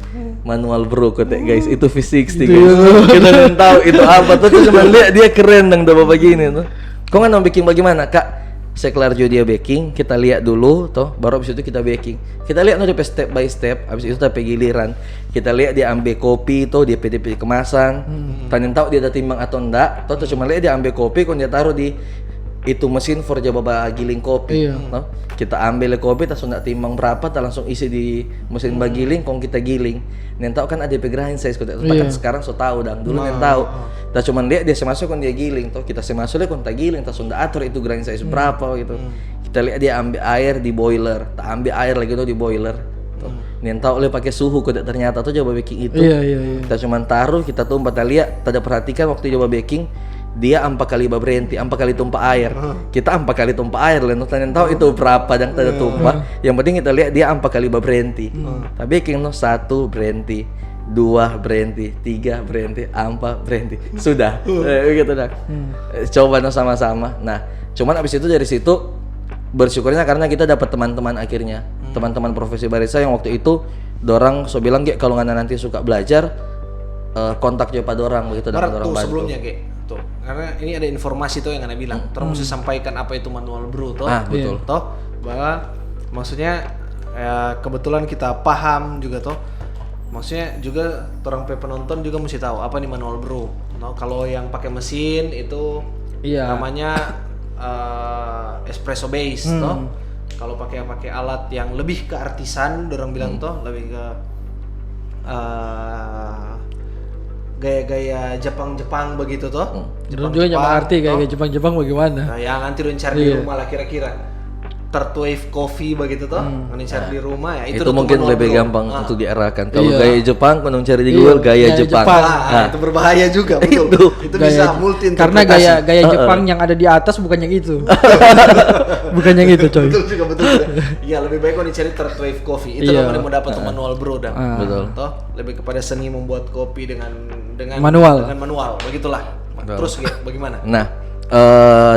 manual bro kotek guys, itu V60 guys. Kita belum tahu itu apa tuh, cuma lihat dia keren dong udah begini tuh. Kok nggak bikin bagaimana Kak? Saya kelar juga dia baking, kita lihat dulu toh, baru habis itu kita baking. Kita lihat no DP step by step, habis itu tapi giliran. Kita lihat dia ambil kopi toh, dia DP kemasan. Tanya tahu dia ada timbang atau enggak, toh cuma lihat dia ambil kopi, kon dia taruh di itu mesin for jaba giling kopi. No? Kita ambil kopi, tak sudah timbang berapa, tak langsung isi di mesin bagiling, kon kita giling. Nen tahu kan ada grind size kok, kan sekarang so tahu dang, dulu nen tahu. Tak cuma lihat dia semasuk kon dia giling, toh kita semasuk kon tak giling, tak sudah atur itu grind size berapa gitu. Kita lihat dia ambil air di boiler, tak ambil air lagi tuh di boiler. Nen tahu le pakai suhu kok ternyata tuh coba baking itu. Kita cuma taruh, kita tumpah, tak lihat, tak ada perhatikan waktu coba baking. Dia 4 kali berhenti, 4 kali tumpah air. Kita 4 kali tumpah air, lain tahu itu berapa dan tidak tumpah. Yang penting kita lihat dia 4 kali berhenti. Tapi baking 1 berhenti, 2 berhenti, 3 berhenti, 4 berhenti. Sudah. Gitu dah. Coba sama-sama. Nah, cuman abis itu dari situ bersyukurnya karena kita dapat teman-teman akhirnya. Teman-teman profesi barista yang waktu itu dorang so bilang Ge, kalau Ngana nanti suka belajar kontak aja pada orang begitu dapat orang bantu. Sebelumnya Ge. Tuh, karena ini ada informasi tuh yang Anda bilang. Terus mesti sampaikan apa itu manual brew tuh. Betul. Toh, bahwa maksudnya kebetulan kita paham juga toh. Maksudnya juga orang penonton juga mesti tahu apa nih manual brew. No, kalau yang pakai mesin itu namanya espresso base toh. Kalau pakai alat yang lebih ke artisan, orang bilang toh lebih ke gaya-gaya Jepang begitu toh. Jepang juga nggak arti gaya Jepang bagaimana? Nah, yang nanti udah cari di rumah lah kira-kira. Third wave coffee begitu toh. Nanti cari di rumah ya itu mungkin lebih gampang untuk diarahkan. Kalau gaya Jepang kalau cari di Google gaya Jepang. Itu berbahaya juga betul. Itu bisa multi interpretasi. Karena gaya Jepang yang ada di atas bukan yang itu. Bukan yang itu coy. Betul juga. Iya, lebih baik kalau dicari third wave coffee. Itu namanya mau dapat manual brew dah. Betul. Toh lebih kepada seni membuat kopi dengan manual. Dengan manual, begitulah. Terus bagaimana? Nah,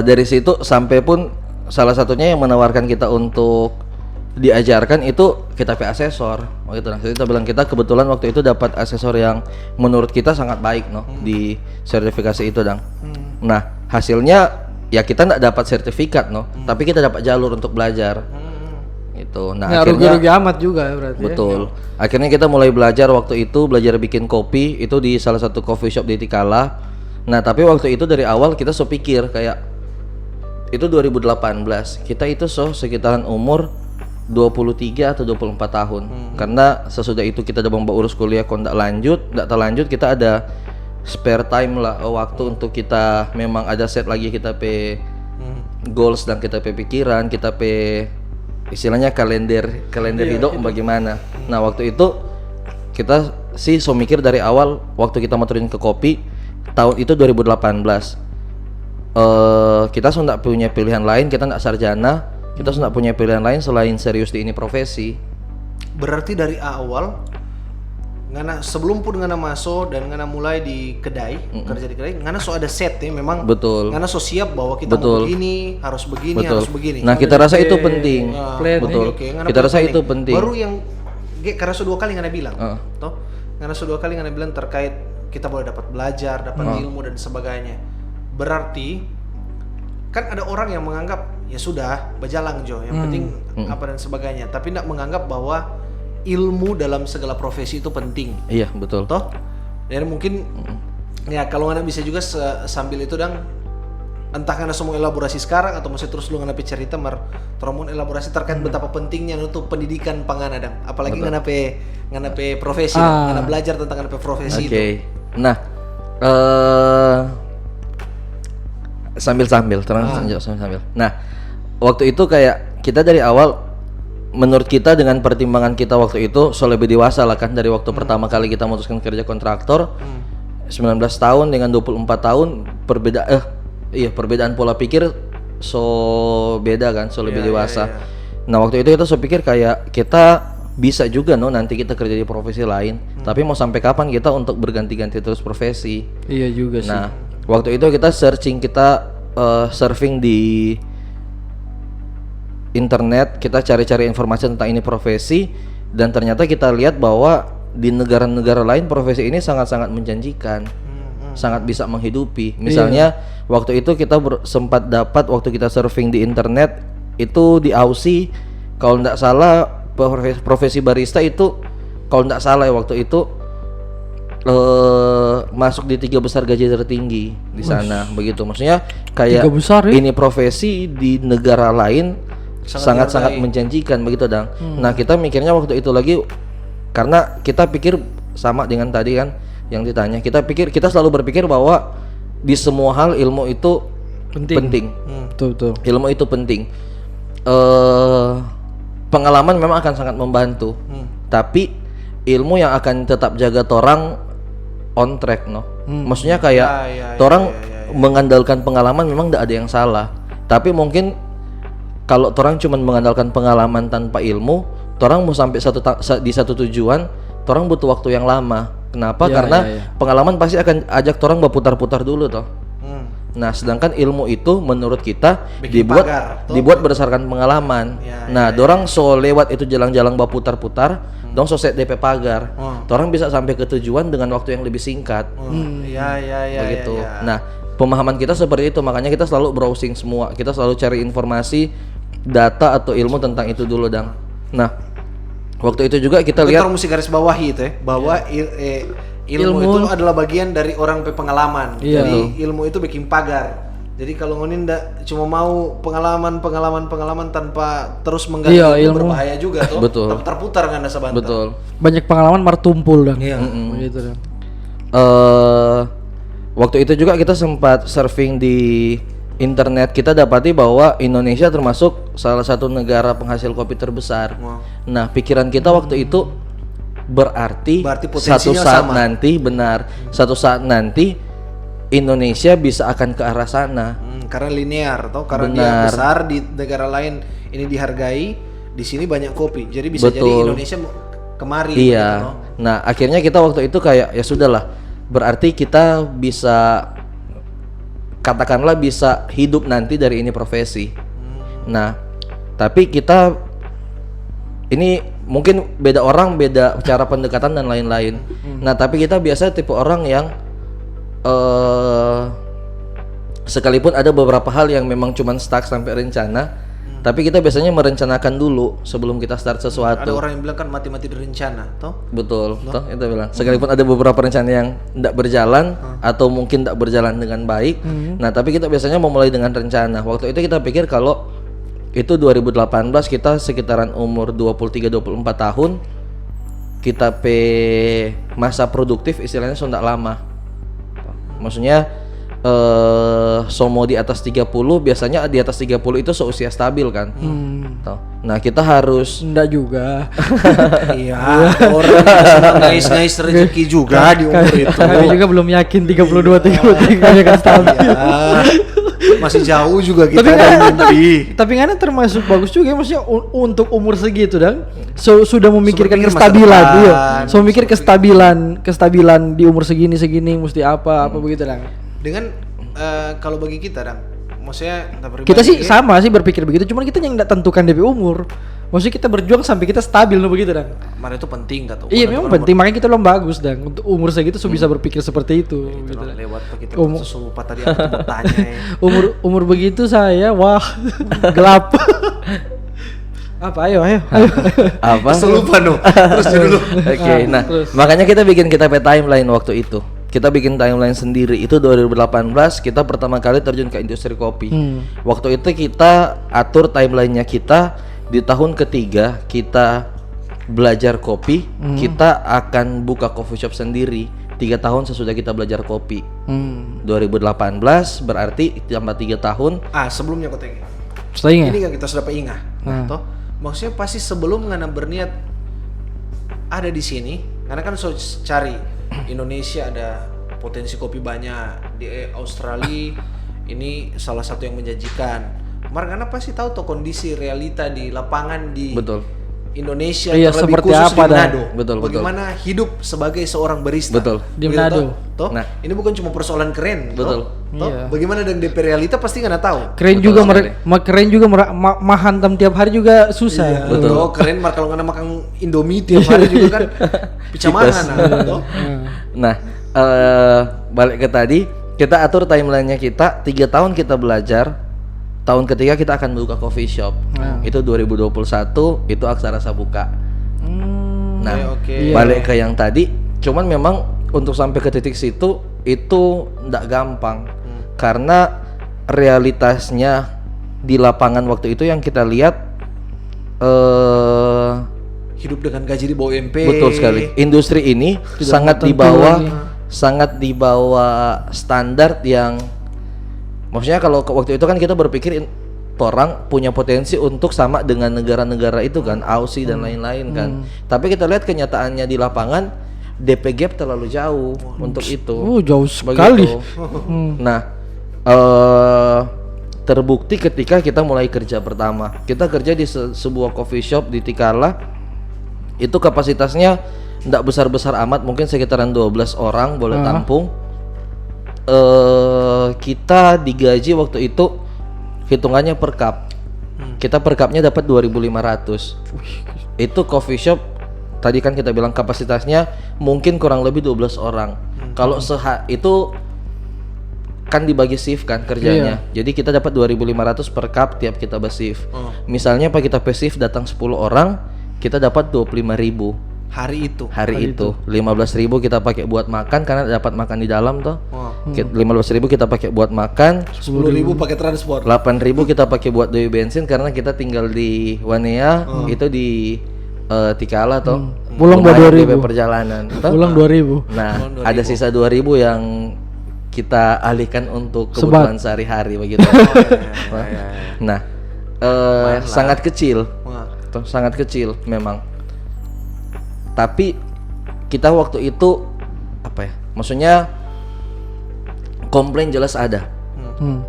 dari situ sampai pun salah satunya yang menawarkan kita untuk diajarkan itu kita pakai asesor, gitu. Nah, kita bilang kita kebetulan waktu itu dapat asesor yang menurut kita sangat baik, di sertifikasi itu, dang. Nah, hasilnya ya kita nggak dapat sertifikat, tapi kita dapat jalur untuk belajar. Itu. Nah, akhirnya rugi amat juga berarti. Betul. Akhirnya kita mulai belajar waktu itu, belajar bikin kopi itu di salah satu coffee shop di Tikala. Nah, tapi waktu itu dari awal kita pikir kayak itu 2018, kita itu sekitaran umur 23 atau 24 tahun. Karena sesudah itu kita udah mau urus kuliah, kalau nggak terlanjut kita ada spare time lah, waktu untuk kita memang ada set lagi kita goals dan kita pikiran, kita istilahnya kalender hidup bagaimana. Nah, waktu itu kita sih mikir dari awal waktu kita mau turun ke kopi tahun itu 2018. Kita sudah punya pilihan lain, kita nggak sarjana, kita sudah punya pilihan lain selain serius di ini profesi. Berarti dari awal Ngana sebelum pun Ngana masuk dan Ngana mulai di kedai, kerja di kedai, Ngana ada set ya memang. Betul. Ngana siap bahwa kita mau begini, harus begini, harus begini. Nah, kita rasa itu penting. Betul. Kita rasa itu penting. Baru yang karena 2 kali Ngana bilang, toh Ngana 2 kali Ngana bilang terkait kita boleh dapat belajar, dapat ilmu dan sebagainya. Berarti kan ada orang yang menganggap ya sudah berjalan Jo, yang penting apa dan sebagainya, tapi tidak menganggap bahwa ilmu dalam segala profesi itu penting. Iya, betul. Toh, dan mungkin ya kalau Ngana bisa juga sambil itu dang, entah Ngana semua elaborasi sekarang atau masih terus lu Ngana cerita teromong elaborasi terkait betapa pentingnya untuk pendidikan pangana dang, apalagi Ngana profesi, Ngana belajar tentang Ngana profesi itu. Nah, sambil. Nah, waktu itu kayak kita dari awal, menurut kita dengan pertimbangan kita waktu itu lebih dewasa lah kan, dari waktu pertama kali kita memutuskan kerja kontraktor. 19 tahun dengan 24 tahun perbedaan pola pikir beda kan, lebih dewasa. Nah waktu itu kita pikir kayak kita bisa juga nanti kita kerja di profesi lain, tapi mau sampai kapan kita untuk berganti-ganti terus profesi? Iya juga sih. Nah waktu itu kita searching, kita surfing di internet, kita cari-cari informasi tentang ini profesi, dan ternyata kita lihat bahwa di negara-negara lain profesi ini sangat-sangat menjanjikan, sangat bisa menghidupi. Misalnya waktu itu kita sempat dapat, waktu kita surfing di internet itu di Aussie, kalau tidak salah profesi barista itu kalau tidak salah ya waktu itu masuk di 3 besar gaji tertinggi di sana. Begitu, maksudnya kayak 3 besar, ya? Ini profesi di negara lain sangat-sangat menjanjikan begitu Dang. Nah kita mikirnya waktu itu lagi, karena kita pikir sama dengan tadi kan yang ditanya, kita selalu berpikir bahwa di semua hal ilmu itu penting. Betul. Ilmu itu penting. Pengalaman memang akan sangat membantu, tapi ilmu yang akan tetap jaga torang on track maksudnya kayak torang mengandalkan pengalaman memang tidak ada yang salah, tapi mungkin kalau torang cuma mengandalkan pengalaman tanpa ilmu, torang mau sampai di satu tujuan, torang butuh waktu yang lama. Kenapa? Karena pengalaman pasti akan ajak torang berputar-putar dulu toh. Nah, sedangkan ilmu itu menurut kita dibuat berdasarkan pengalaman. Dorang so lewat itu jalan-jalan berputar-putar, dong so set DP pagar. Dorang bisa sampai ke tujuan dengan waktu yang lebih singkat. Begitu. Nah, pemahaman kita seperti itu, makanya kita selalu browsing semua. Kita selalu cari informasi, data atau ilmu tentang itu dulu, Dang. Nah, waktu itu juga kita lihat, kita mesti garis bawahi itu ya, bahwa ilmu itu adalah bagian dari orang pengalaman. Jadi ilmu itu bikin pagar. Jadi kalau ngonin ndak cuma mau pengalaman tanpa terus menggali, ilmu berbahaya juga tuh. Betul. Terputar kan asa bantar. Betul. Banyak pengalaman martumpul dan. Begitu dan. Waktu itu juga kita sempat surfing di internet, kita dapati bahwa Indonesia termasuk salah satu negara penghasil kopi terbesar. Nah, pikiran kita waktu itu berarti satu saat nanti Indonesia bisa akan ke arah sana. Karena linear atau karena dia besar di negara lain ini dihargai, di sini banyak kopi. Jadi bisa jadi Indonesia kemari. Iya. Gitu, nah, akhirnya kita waktu itu kayak ya sudahlah. Berarti kita bisa katakanlah bisa hidup nanti dari ini profesi. Nah, tapi kita ini mungkin beda orang, beda cara pendekatan dan lain-lain. Nah, tapi kita biasa tipe orang yang sekalipun ada beberapa hal yang memang cuman stuck sampai rencana, tapi kita biasanya merencanakan dulu sebelum kita start sesuatu. Ada orang yang bilang kan mati-mati berencana, toh? Betul, toh itu bilang. Sekalipun ada beberapa rencana yang tidak berjalan atau mungkin tidak berjalan dengan baik, nah tapi kita biasanya memulai dengan rencana. Waktu itu kita pikir kalau itu 2018 kita sekitaran umur 23-24 tahun, kita masa produktif istilahnya sudah lama. Maksudnya somo di atas 30, biasanya di atas 30 itu seusia stabil kan. Nah, kita harus enggak juga. Iya, orang ngais-ngais rezeki juga di umur itu. Kami juga belum yakin 32-33 kan stabil. Masih jauh juga kita dari mimpi. Tapi Ngana termasuk bagus juga maksudnya untuk umur segitu dan sudah memikirkan Mikir kestabilan, masa depan. iya. So mikir kestabilan di umur segini mesti apa begitu dan. Dengan kalau bagi kita dan maksudnya kita sih sama sih berpikir begitu, cuman kita yang enggak tentukan DP umur. Maksudnya kita berjuang sampai kita stabil begitu dan. Mana itu penting kata. Iya memang penting, makanya kita bagus dan untuk umur segitu bisa berpikir seperti itu. Gitu gitu. Lewat kita sesuatu tadi aku bertanya. Umur begitu saya wah gelap. Apa ayo. Apa? Lupa no. Terus dulu. Oke, nah makanya kita bikin timeline waktu itu. Kita bikin timeline sendiri itu 2018 kita pertama kali terjun ke industri kopi. Waktu itu kita atur timelinenya kita di tahun ketiga kita belajar kopi, kita akan buka coffee shop sendiri 3 tahun sesudah kita belajar kopi. 2018 berarti tambah 3 tahun. Sebelumnya kau tanya. Ini kan kita sudah ingat. Toh, maksudnya pasti sebelum ngana berniat ada di sini, karena kan cari Indonesia ada potensi kopi banyak, di Australia ini salah satu yang menjanjikan. Margana pasti tahu tuh kondisi realita di lapangan di Betul. Indonesia, Iya, terlebih seperti khusus apa di Manado. Betul, betul. Bagaimana hidup sebagai seorang barista. Betul. Di Begitu, Manado. toh? Nah. Ini bukan cuma persoalan keren. Betul. Toh? Iya. Bagaimana dengan DP realita pasti nggak tahu. Keren Betul juga sekali. keren juga hantam tiap hari juga susah. Iya, Betul. toh, keren mar kalau nggak makan Indomie tiap hari juga kan picamangan. Toh? Nah, balik ke tadi, kita atur timelinenya kita 3 tahun kita belajar. Tahun ketiga kita akan buka coffee shop. Itu 2021, itu Aksarasa buka. Nah, Oke. balik ke yang tadi, cuman memang untuk sampai ke titik situ itu ndak gampang. Karena realitasnya di lapangan waktu itu yang kita lihat Hidup dengan gaji di bawah UMP. betul sekali. Industri ini sangat di bawah standar yang maksudnya kalau waktu itu kan kita berpikir orang punya potensi untuk sama dengan negara-negara itu kan, Aussie dan lain-lain kan. Tapi kita lihat kenyataannya di lapangan DP gap terlalu jauh untuk itu. Jauh sekali. Begitu. Nah, terbukti ketika kita mulai kerja pertama. Kita kerja di sebuah coffee shop di Tikala. Itu kapasitasnya enggak besar-besar amat, mungkin sekitaran 12 orang boleh tampung. Kita digaji waktu itu hitungannya per cup. Kita per cupnya dapat 2.500. Itu coffee shop tadi kan kita bilang kapasitasnya mungkin kurang lebih 12 orang. Kalau itu kan dibagi shift kan kerjanya. Jadi kita dapat 2.500 per cup tiap kita bershift. Misalnya Pak kita shift datang 10 orang, kita dapat 25.000. Hari itu. Hari itu 15.000 kita pakai buat makan karena dapat makan di dalam toh. 15.000 kita pakai buat makan, 10.000 pakai transport. 8.000 kita pakai buat doi bensin karena kita tinggal di Wanea, itu di Tikala toh. Pulang Lumayan 2.000. DP perjalanan toh. Pulang 2.000. Nah, ada sisa 2.000 yang kita alihkan untuk kebutuhan sehari-hari begitu. Nah, sangat kecil. Toh, sangat kecil memang. Tapi kita waktu itu apa ya? Maksudnya komplain jelas ada.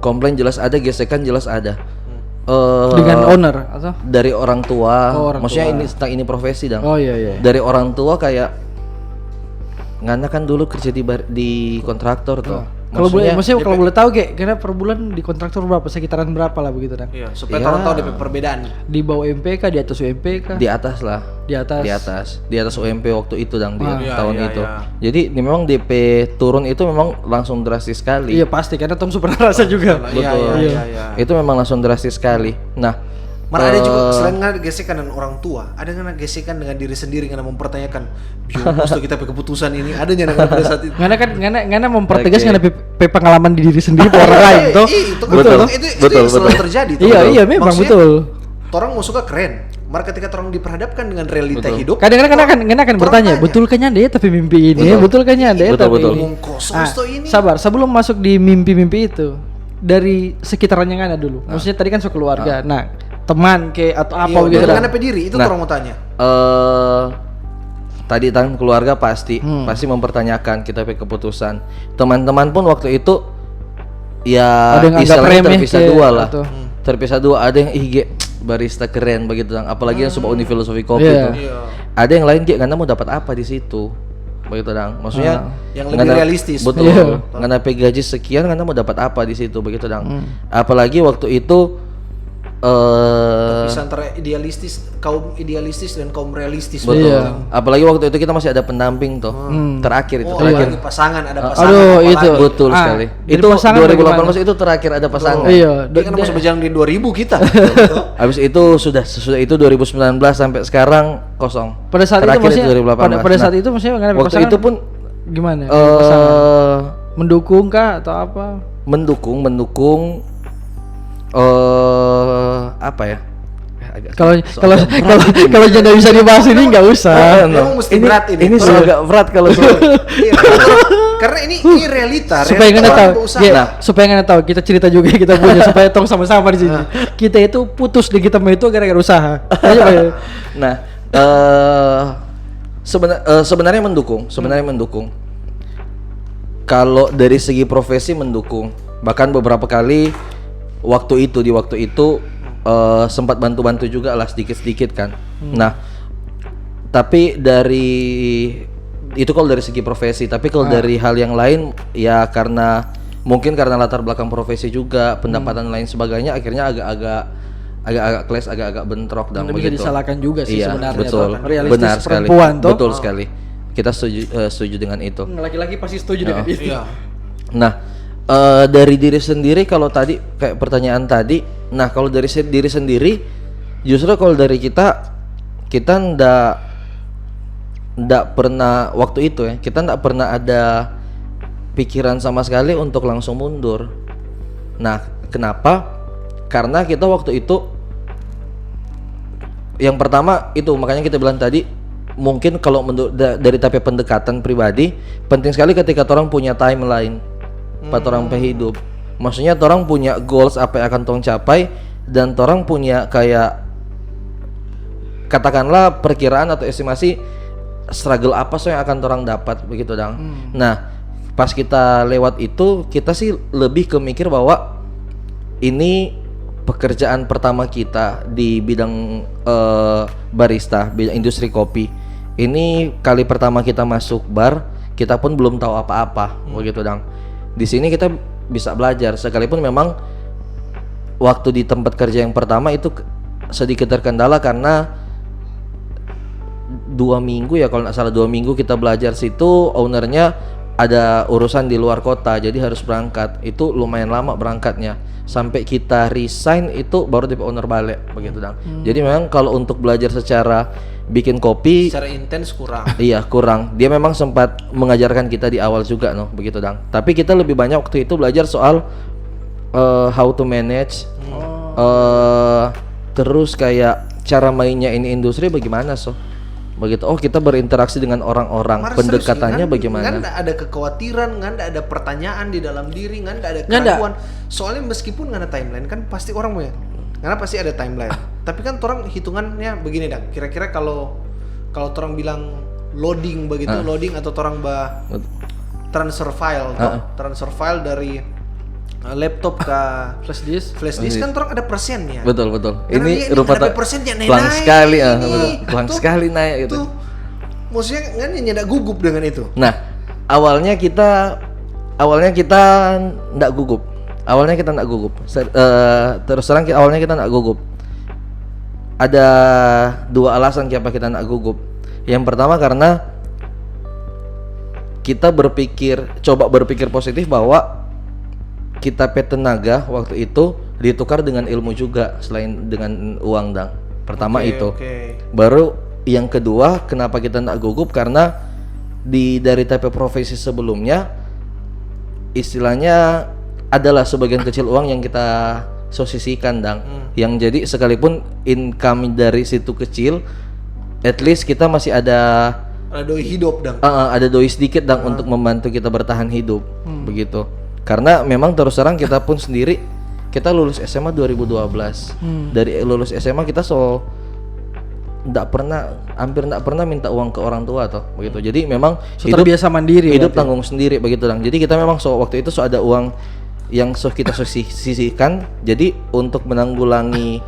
Komplain jelas ada, gesekan jelas ada. Dengan owner atau? Dari orang tua. Maksudnya tua. ini tentang ini profesi dong. Oh iya. Dari orang tua kayak Ngana kan dulu kerja di kontraktor tuh. Kalau boleh tahu kira per bulan di kontraktor berapa, sekitaran berapa lah begitu kan? Iya, supaya orang tahu DP perbedaan. Di bawah UMP kah, di atas UMP kah? Di atas lah. Di atas. Di atas UMP waktu itu dang tahun iya, itu. iya. Jadi ini memang DP turun itu memang langsung drastis sekali. Iya pasti karena Tom super rasa juga. Iya. Itu memang langsung drastis sekali. Nah, Malah ada juga selain nggak gesekan dengan orang tua, ada nggak gesekan dengan diri sendiri karena mempertanyakan, bius tuh kita pakai keputusan ini, ada nggak pada saat itu? Ngana mempertegas ngana pengalaman di diri sendiri ke orang lain toh. Itu selalu terjadi. Iya memang betul. Orang mau suka keren, maka ketika orang diperhadapkan dengan realita hidup, Kadang-kadang akan bertanya, betul kayaknya dia tapi mimpi ini, betul kayaknya dia tapi ngomong kosong ini. Sabar, sebelum masuk di mimpi-mimpi itu, dari sekitarannya Ngana dulu. Maksudnya tadi kan keluarga. Nah, teman atau apa gitu dengan apa diri itu orang mau tanya. Tadi tentang keluarga pasti mempertanyakan kita pakai keputusan. Teman-teman pun waktu itu ya istilahnya terpisah dua lah. Terpisah dua, ada yang IG barista keren begitu, apalagi yang suka filosofi kopi itu. Ada yang lain karena mau dapat apa di situ. Begitu dang. Maksudnya yang lebih realistis. Betul. Karena gaji sekian karena mau dapat apa di situ begitu dang. Apalagi waktu itu bisa antara kaum idealistis dan kaum realistis. Betul. Apalagi waktu itu kita masih ada pendamping tuh. Terakhir itu terakhir pasangan ada pasangan. Aduh, itu betul sekali. Itu 2018 itu terakhir ada pasangan. Iya, dia kan masih berjalan di 2000 kita. Habis itu sudah itu 2019 sampai sekarang kosong. Pada saat terakhir itu 2018. pada saat itu maksudnya waktu itu pun gimana? Mendukung kah atau apa? Mendukung apa ya? Kalau jadi bisa dibahas ini nggak usah. Memang mesti berat ini. Ini agak berat kalau karena ini realita. Supaya nggak tahu, supaya nggak tahu kita cerita juga kita punya supaya tong sama-sama di sini. Kita itu putus di kita itu gara-gara usaha. Nah, sebenarnya mendukung. Kalau dari segi profesi mendukung. Bahkan beberapa kali di waktu itu sempat bantu-bantu juga lah sedikit-sedikit kan. Nah, tapi dari itu kalau dari segi profesi, tapi kalau dari hal yang lain ya karena mungkin karena latar belakang profesi juga, pendapatan lain sebagainya, akhirnya agak clash, agak bentrok dan Bisa disalahkan juga sih iya, sebenarnya. betul. Realistis Benar sekali. perempuan tuh. Betul sekali. Kita setuju dengan itu. Laki-laki pasti setuju dengan itu. Iya. Nah, dari diri sendiri kalau tadi kayak pertanyaan tadi, nah kalau dari diri sendiri, justru kalau dari kita ndak pernah waktu itu ya, kita ndak pernah ada pikiran sama sekali untuk langsung mundur. Nah, kenapa? Karena kita waktu itu yang pertama itu makanya kita bilang tadi, mungkin kalau dari tapi pendekatan pribadi penting sekali ketika orang punya timeline pas orang hidup. Maksudnya orang punya goals apa yang akan tong capai, dan orang punya kayak katakanlah perkiraan atau estimasi struggle apa yang akan orang dapat begitu dong. Nah, pas kita lewat itu kita sih lebih ke mikir bahwa ini pekerjaan pertama kita di bidang barista, bidang industri kopi. Ini kali pertama kita masuk bar, kita pun belum tahu apa-apa, begitu dong. Di sini kita bisa belajar, sekalipun memang waktu di tempat kerja yang pertama itu sedikit terkendala karena 2 minggu ya kalau nggak salah, 2 minggu kita belajar situ, ownernya ada urusan di luar kota jadi harus berangkat, itu lumayan lama berangkatnya, sampai kita resign itu baru DP owner balik begitu dong. Jadi memang kalau untuk belajar secara bikin kopi Secara intens kurang. iya kurang. Dia memang sempat mengajarkan kita di awal juga begitu dong. Tapi kita lebih banyak waktu itu belajar soal how to manage, terus kayak cara mainnya ini industri bagaimana begitu. Oh, kita berinteraksi dengan orang-orang, Mar, pendekatannya serius, bagaimana? Nggak ada kekhawatiran, nggak ada pertanyaan di dalam diri, nggak ada keraguan. Soalnya meskipun nggak ada timeline kan pasti orang punya, karena pasti ada timeline. Tapi kan orang hitungannya begini dong. Kira-kira kalau orang bilang loading begitu, loading atau orang transfer file dari laptop ke Flash disk. flash disk kan orang ada persennya. Betul. Karena Ini dia rupa ada persennya pelan naik sekali ini. pelan Tuh, sekali naik gitu. Tuh, maksudnya kan nyedak gugup dengan itu. Nah, awalnya kita nggak gugup. Terus terang awalnya kita nggak gugup. Ada 2 alasan kenapa kita nggak gugup. Yang pertama karena kita coba berpikir positif bahwa kita tenaga waktu itu ditukar dengan ilmu juga selain dengan uang dang. Pertama itu. Baru yang kedua kenapa kita nggak gugup karena dari TP profesi sebelumnya istilahnya adalah sebagian kecil uang yang kita sisihkan dang. Yang jadi sekalipun income dari situ kecil, at least kita masih ada doi hidup dang. Ada doi sedikit dang untuk membantu kita bertahan hidup begitu. Karena memang terus terang kita pun sendiri kita lulus SMA 2012. Dari lulus SMA kita hampir nggak pernah minta uang ke orang tua begitu. Jadi memang terbiasa mandiri, hidup tanggung sendiri begitu dong. Jadi kita memang waktu itu ada uang yang kita sisihkan. Jadi untuk menanggulangi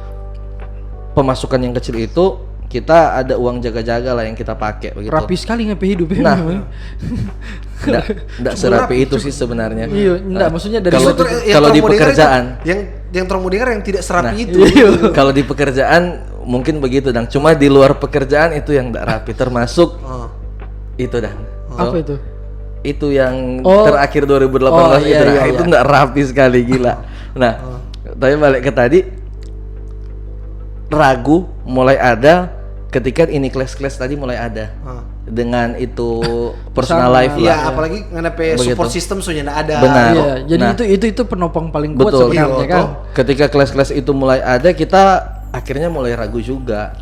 pemasukan yang kecil itu kita ada uang jaga-jaga lah yang kita pakai begitu. Rapi sekali ngapain hidup ya. Nah, enggak serapi itu sih sebenarnya. Iya, enggak maksudnya dari kalau di pekerjaan yang termodengar yang tidak serapi itu. Kalau di pekerjaan mungkin begitu dan cuma di luar pekerjaan itu yang enggak rapi termasuk itu dan. Apa itu? Itu yang terakhir 2018 itu enggak rapi sekali gila. Nah, tapi balik ke tadi ragu mulai ada ketika ini class tadi mulai ada dengan itu personal life lah. Iya, apalagi ngadepe support system sudah enggak ada. Benar. Iya, jadi itu penopang paling kuat betul, sebenarnya kan. Ketika kelas-kelas itu mulai ada, kita akhirnya mulai ragu juga.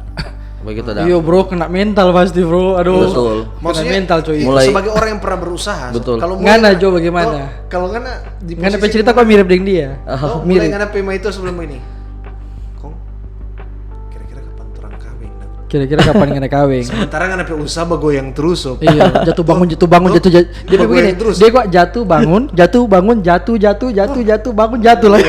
Begitu dah. Iya, bro, kena mental pasti, bro. Aduh. Betul. Maksudnya mental coy. Sebagai orang yang pernah berusaha. Betul. Kalau ngana Jo bagaimana? Kalau ngana di ngana cerita kok mirip dengan dia. Mulai ngana pema itu sebelum ini. Kong, kira-kira kapan orang kawin? Kira-kira kapan ngana kawin? Sementara kan ada usaha goyang terus sob. Iya, jatuh bangun dia Goyang begini, terus. dia kok jatuh bangun, jatuh bangun jatuh lagi.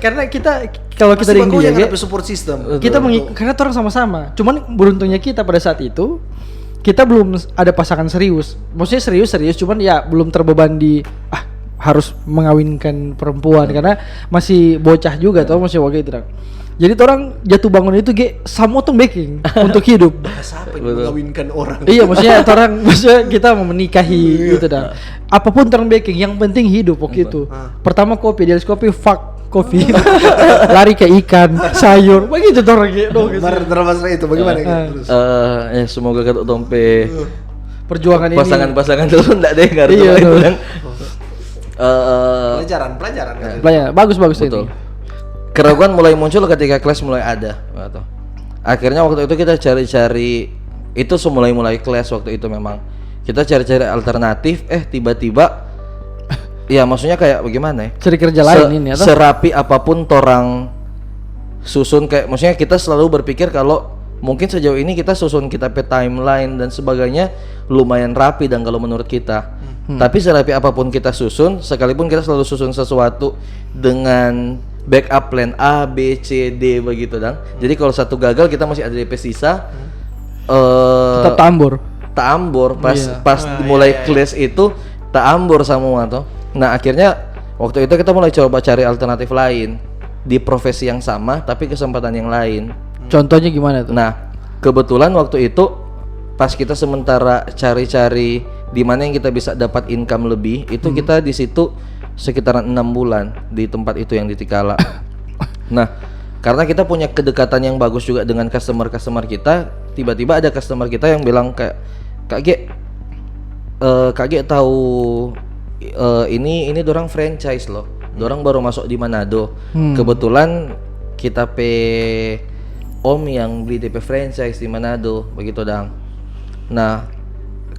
karena kita kalau kita Pasti dengan goyang dia, ada support system. kita karena orang sama-sama. Cuman beruntungnya kita pada saat itu kita belum ada pasangan serius. Maksudnya serius, cuman ya belum terbeban di harus mengawinkan perempuan karena masih bocah juga tuh masih waktu itu. Jadi orang jatuh bangun itu sama tuh baking untuk hidup. Bahasa apa ini mengawinkan orang? Iya, maksudnya kita mau menikahi gitu dah. Apapun orang baking, yang penting hidup waktu itu. Pertama kopi, dia kopi, fuck kopi. Lari ke ikan, sayur, begitu orang gitu. Drama itu bagaimana gitu terus? Ya semoga kata tompe Perjuangan ini. pasangan dulu ndak dengar Iya, itu betul. kan. Pelajaran kan. Bagus Betul. ini. Keraguan mulai muncul ketika kelas mulai ada. Gitu. Akhirnya waktu itu kita cari-cari, itu semulai kelas waktu itu memang kita cari-cari alternatif. Tiba-tiba, ya maksudnya kayak bagaimana ya? Cari kerja lain ini atau? Serapi apapun torang susun, kayak maksudnya kita selalu berpikir kalau mungkin sejauh ini kita susun kita pe timeline dan sebagainya lumayan rapi dan kalau menurut kita. Tapi serapi apapun kita susun, sekalipun kita selalu susun sesuatu dengan backup plan A, B, C, D begitu dan. Jadi kalau satu gagal kita masih ada DP sisa. Tetap tambur. Tak ambur pas mulai kelas itu tak ambur semua tuh. Nah akhirnya waktu itu kita mulai coba cari alternatif lain di profesi yang sama tapi kesempatan yang lain. Contohnya gimana tuh? Nah kebetulan waktu itu pas kita sementara cari-cari di mana yang kita bisa dapat income lebih itu kita di situ sekitaran 6 bulan di tempat itu yang di Tikala. Nah karena kita punya kedekatan yang bagus juga dengan customer kita, tiba-tiba ada customer kita yang bilang kayak Kak G tahu ini dorang franchise loh, dorang baru masuk di Manado. Kebetulan kita om yang beli DP franchise di Manado begitu dang. Nah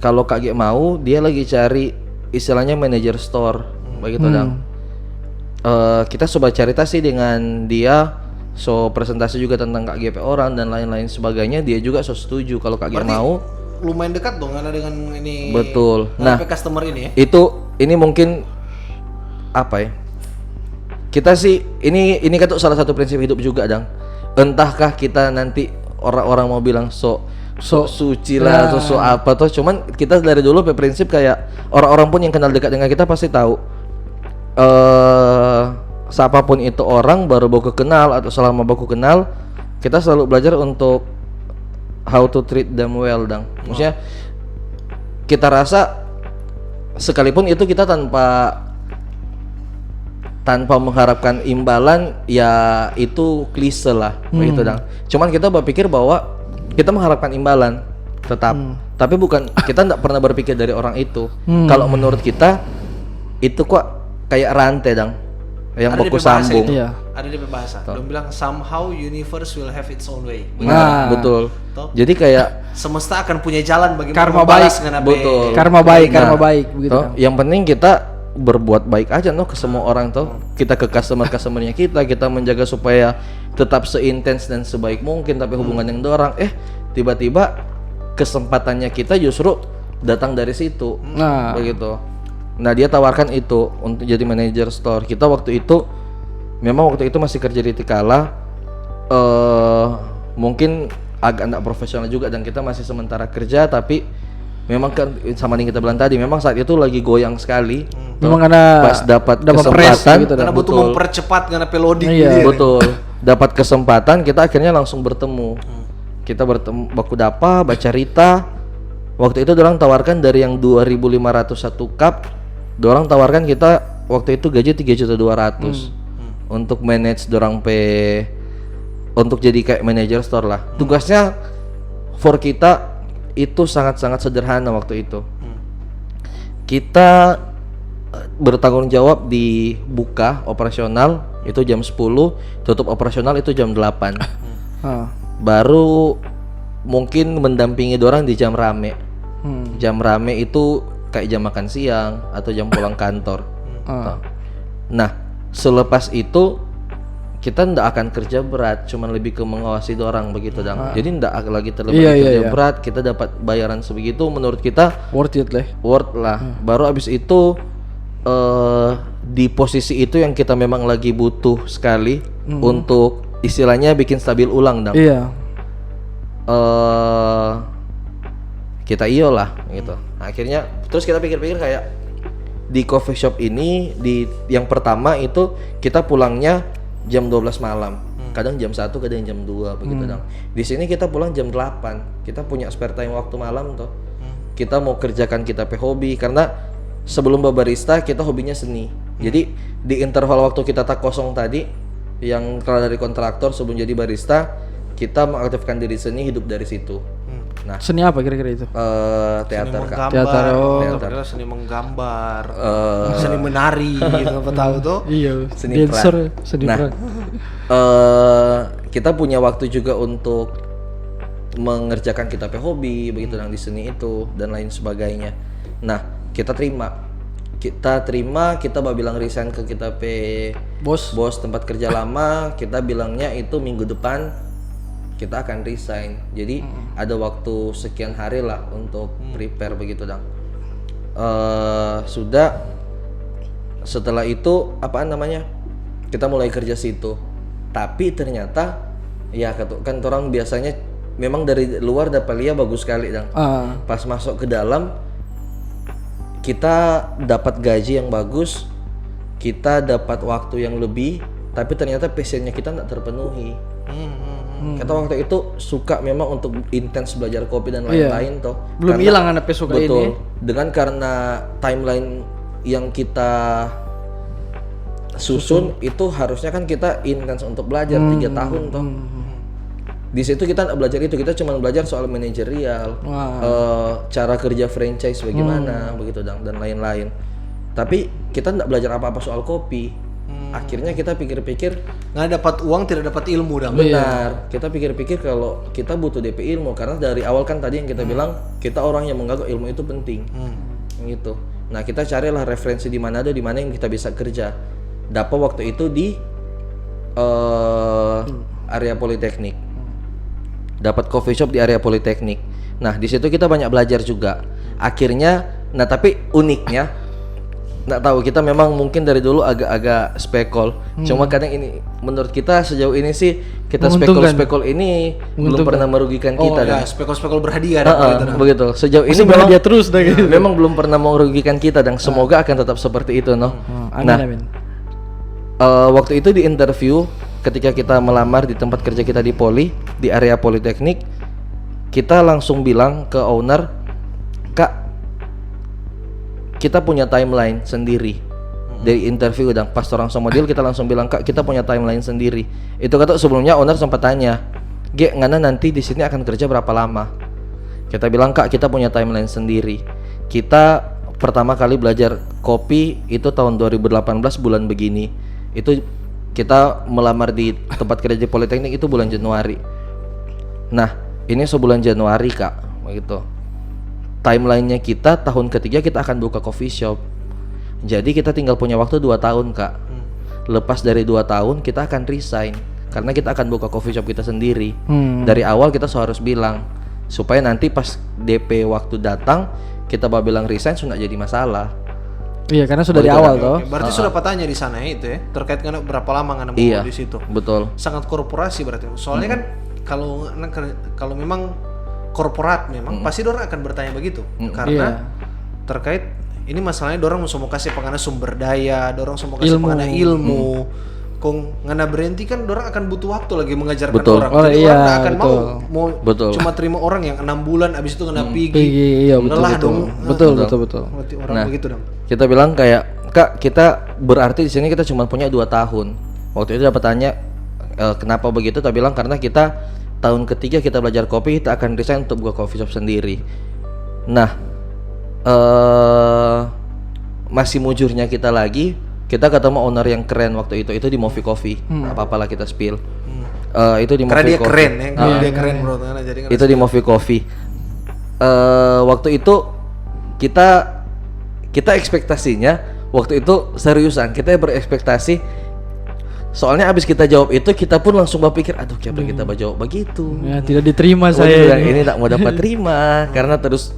kalau Kak G mau, dia lagi cari istilahnya manager store begitu dang. Kita coba cerita sih dengan dia, so presentasi juga tentang Kak G orang dan lain-lain sebagainya. Dia juga so setuju kalau Kak G mau. Lumayan dekat dong karena dengan ini. Betul. Nah, customer ini ya. Ini mungkin apa ya? Kita sih ini kan tuh salah satu prinsip hidup juga dang. Entahkah kita nanti orang-orang mau bilang so suci lah atau so apa tuh, cuman kita dari dulu prinsip kayak orang-orang pun yang kenal dekat dengan kita pasti tahu siapapun itu orang baru baku kenal atau selama baku kenal, kita selalu belajar untuk how to treat them well dang. Maksudnya kita rasa sekalipun itu kita tanpa mengharapkan imbalan, ya itu klise lah begitu dang. Cuman kita berpikir bahwa kita mengharapkan imbalan tetap, tapi bukan, kita tidak pernah berpikir dari orang itu. Kalau menurut kita itu kok kayak rantai dang yang baku sambung. Iya. Ada di bahasa. Dong bilang somehow universe will have its own way. Nah, betul. Jadi kayak semesta akan punya jalan bagaimana karma membalas baik. dengan Betul. Karma baik begitu. Yang penting kita berbuat baik aja ke semua orang tuh. Kita ke customernya kita menjaga supaya tetap seintens dan sebaik mungkin, tapi hubungan yang dorang tiba-tiba kesempatannya kita justru datang dari situ. Nah, begitu. Nah, dia tawarkan itu untuk jadi manajer store. Kita waktu itu masih kerja di Tikala. Mungkin agak enggak profesional juga dan kita masih sementara kerja, tapi memang kan sama yang kita bilang tadi, memang saat itu lagi goyang sekali. Memang ada pas dapat press kesempatan gitu, karena butuh mempercepat karena peloding. Iya. Betul. Dapat kesempatan, kita akhirnya langsung bertemu. Kita bertemu baku dapa, baca Rita. Waktu itu dorang tawarkan dari yang 2.500 satu cup, dorang tawarkan kita waktu itu gaji 3.200.000 untuk manage dorang untuk jadi kayak manager store lah. Tugasnya for kita itu sangat-sangat sederhana waktu itu. Kita bertanggung jawab di buka operasional itu jam 10, tutup operasional itu jam 8. Baru mungkin mendampingi dorang di jam rame. Jam rame itu kayak jam makan siang atau jam pulang kantor. Nah, selepas itu kita ndak akan kerja berat, cuman lebih ke mengawasi dorang begitu dong. Jadi ndak lagi terlalu Iya, kerja iya. berat, kita dapat bayaran sebegitu, menurut kita Worth it lah. worth lah. Baru abis itu di posisi itu yang kita memang lagi butuh sekali untuk istilahnya bikin stabil ulang dong. Iya. Kita iyo lah gitu. Akhirnya terus kita pikir-pikir kayak di coffee shop ini di yang pertama itu kita pulangnya jam 12 malam. Kadang jam 1, kadang jam 2 begitu dong. Di sini kita pulang jam 8. Kita punya spare time waktu malam tuh. Kita mau kerjakan kita hobi karena sebelum barista kita hobinya seni. Jadi di interval waktu kita tak kosong tadi yang keluar dari kontraktor sebelum jadi barista, kita mengaktifkan diri seni, hidup dari situ. Nah, Seni apa kira-kira itu? teater Kak. Teater, oh. Padahal seni menggambar, seni menari, gitu apa tahu tuh. Iya. Seni Dancer, peran. seni Nah, peran. kita punya waktu juga untuk mengerjakan kita hobi begitu yang di seni itu dan lain sebagainya. Nah, kita terima, kita bilang resign ke kita Bos. tempat kerja lama. Kita bilangnya itu minggu depan kita akan resign. Jadi ada waktu sekian hari lah untuk prepare begitu dong. Sudah setelah itu apaan namanya? Kita mulai kerja situ. Tapi ternyata ya kan orang biasanya memang dari luar dapat lihat bagus sekali dong. Pas masuk ke dalam kita dapat gaji yang bagus, kita dapat waktu yang lebih, tapi ternyata passionnya kita nggak terpenuhi. Kita waktu itu suka memang untuk intens belajar kopi dan lain-lain toh. Belum hilang anak suka ini. Betul. Dengan karena timeline yang kita susun itu harusnya kan kita intens untuk belajar 3 tahun toh. Di situ kita nggak belajar itu, kita cuma belajar soal manajerial, cara kerja franchise bagaimana begitu dan lain-lain. Tapi kita nggak belajar apa-apa soal kopi. Akhirnya kita pikir-pikir Nggak dapat uang, tidak dapat ilmu dong. benar. Kita pikir-pikir kalau kita butuh DP ilmu karena dari awal kan tadi yang kita bilang kita orang yang menganggap ilmu itu penting, gitu. Nah kita carilah referensi di mana yang kita bisa kerja. Dapat waktu itu di area Politeknik. Dapat coffee shop di area Politeknik. Nah di situ kita banyak belajar juga. Akhirnya, nah tapi uniknya, nggak tahu kita memang mungkin dari dulu agak-agak spekol. Cuma kadang ini menurut kita sejauh ini sih kita spekol ini belum pernah merugikan kita. Ya, spekul-spekul berhadiah Begitu. Sejauh ini memang memang dia terus dah gitu. memang belum pernah merugikan kita dan semoga akan tetap seperti itu, noh. Amin. Waktu itu di interview ketika kita melamar di tempat kerja kita di Poli, di area Politeknik, kita langsung bilang ke owner, "Kak, kita punya timeline sendiri." Dari interview dan pas orang sama deal kita langsung bilang, "Kak, kita punya timeline sendiri." Itu kata sebelumnya owner sempat tanya, "Ge, ngana nanti di sini akan kerja berapa lama?" Kita bilang, "Kak, kita punya timeline sendiri. Kita pertama kali belajar kopi itu tahun 2018 bulan begini. Itu kita melamar di tempat kerja di Politeknik itu bulan Januari. Nah, ini sebulan Januari, Kak." Begitu. Timelinenya kita tahun ketiga kita akan buka coffee shop. Jadi kita tinggal punya waktu 2 tahun, Kak. Lepas dari 2 tahun kita akan resign karena kita akan buka coffee shop kita sendiri. Dari awal kita harus bilang supaya nanti pas DP waktu datang kita bilang resign sudah jadi masalah. Iya, karena sudah di awal toh. Berarti sudah patanya di sana itu ya, terkait dengan berapa lama ngana mau Iya, di situ. betul. Sangat korporasi berarti. Soalnya kan kalau memang korporat memang pasti dorang akan bertanya begitu. Karena terkait ini masalahnya dorang mau kasih pengana sumber daya, dorang mau kasih pengana ilmu. Kong ngana berhenti kan dorang akan butuh waktu lagi mengajarkan orang. Oh, Jadi iya, orang tak akan mau Betul. cuma terima orang yang 6 bulan abis itu ngana Pergi, pergi. iya betul Lelah betul. dong. Betul. Berarti orang Nah, begitu dong. Kita bilang kayak, "Kak, kita berarti di sini kita cuma punya 2 tahun." Waktu itu dapat tanya kenapa begitu? Kita bilang karena kita tahun ketiga kita belajar kopi, kita akan resign untuk buka coffee shop sendiri. Nah, masih mujurnya kita lagi, kita ketemu owner yang keren waktu itu di Mofi Coffee. Apa-apa lah kita spill. Itu di Karena Mofi dia Coffee. keren ya, kalau dia keren bro. Jadi Itu di Mofi Coffee. Waktu itu kita ekspektasinya waktu itu seriusan, kita berekspektasi Soalnya abis kita jawab itu, kita pun langsung berpikir, aduh kenapa kita jawab begitu? Ya, tidak diterima Oh, saya. ini tak mau dapat terima karena terus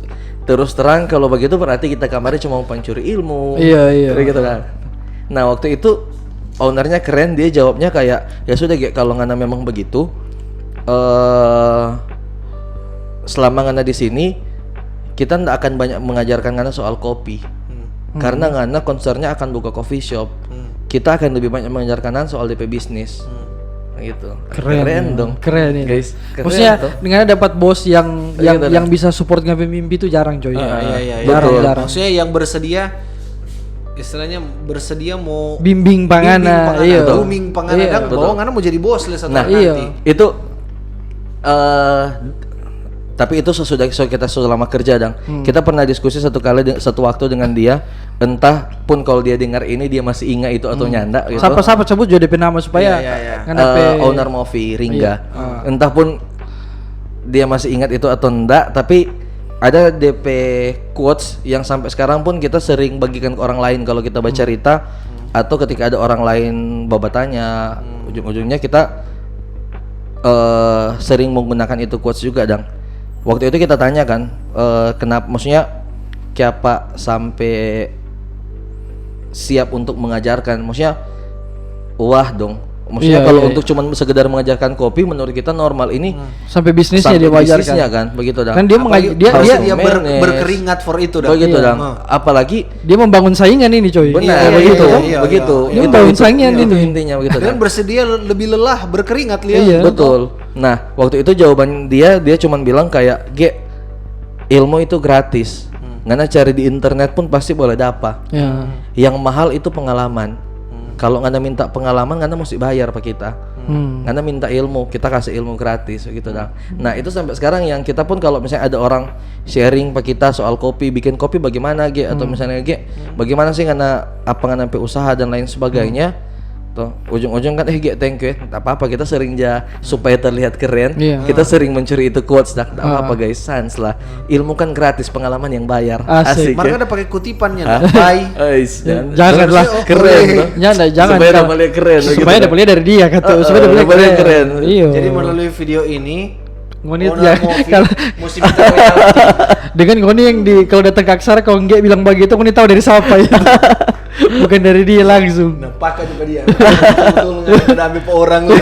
terang kalau begitu berarti kita kamarnya cuma mau pencuri ilmu. Iya. Kayak gitu kan. Nah, waktu itu ownernya keren, dia jawabnya kayak ya sudah Ge, kalau ngana memang begitu selama ngana di sini kita ndak akan banyak mengajarkan ngana soal kopi. Karena ngana concernnya akan buka coffee shop. Kita akan lebih banyak mengajarkan ngana soal DP bisnis. Gitu. Keren dong. Keren ini. Guys. Keren Maksudnya tuh. dengan dapat bos yang Gitu yang bisa support ngapain mimpi itu jarang coy. Iya. Jarang. Maksudnya yang bersedia, istilahnya bersedia mau Bimbing pangana, iya. grooming pangana Iya. dan bahwa ngana mau jadi bos lah satu Nah, hari nanti. itu tapi itu sesudah kita selama kerja dang. Kita pernah diskusi satu waktu dengan dia, entah pun kalau dia dengar ini dia masih ingat itu atau nyanda gitu. Siapa sebut juga DP nama supaya Iya. kan DP Owner Movi Ringga. Entah pun dia masih ingat itu atau enggak, tapi ada DP quotes yang sampai sekarang pun kita sering bagikan ke orang lain kalau kita baca cerita atau ketika ada orang lain babatanya, ujung-ujungnya kita sering menggunakan itu quotes juga dang. Waktu itu kita tanya kan, kenapa, maksudnya siapa sampai siap untuk mengajarkan, maksudnya wah dong. Maksudnya Iya, kalau iya, untuk cuman sekedar mengajarkan kopi menurut kita normal ini sampai bisnisnya sampai dia wajarkan. bisnisnya kan begitu dang. Kan dia dia harus dia manage. berkeringat for itu dah. Begitu Iya. dang. Apalagi dia membangun saingan ini coy. benar Iya, begitu, iya. begitu. Dia membangun saingan itu ini. intinya begitu. Dan Dang. bersedia lebih lelah berkeringat lihat. Iya. Betul. Nah, waktu itu jawaban dia cuman bilang kayak, "Ge, ilmu itu gratis. Ngana cari di internet pun pasti boleh dapat. Ya. Yang mahal itu pengalaman. Kalau ngana minta pengalaman, ngana mesti bayar pak kita. Ngana minta ilmu, kita kasih ilmu gratis gitu dah. Nah, itu sampai sekarang yang kita pun kalau misalnya ada orang sharing pak kita soal kopi, bikin kopi bagaimana Ge, atau misalnya Ge, bagaimana sih ngana ngana sampai usaha dan lain sebagainya. Tuh, ujung-ujung kan Ge, thank you ya. Tak apa-apa, kita sering supaya terlihat keren. Iya. Kita sering mencuri itu quotes dah. Tak apa-apa guys, sans lah. Ilmu kan gratis, pengalaman yang bayar. Asik. Mereka ada pakai kutipannya dah. Bye. Janganlah. Keren tuh. Jangan. Supaya dapat lihat keren. Supaya dapat lihat dari dia kata. Supaya dapat lihat keren. Iya. Jadi melalui video ini Ngonit owner ya Movi kalau mesti minta royalti. dengan Ngoni yang kalau datang ke Aksara kalau enggak bilang begitu Ngoni tahu dari siapa ya. Bukan dari dia langsung. Nah, pakai juga dia. Betul-betul udah ambil pe orang lu.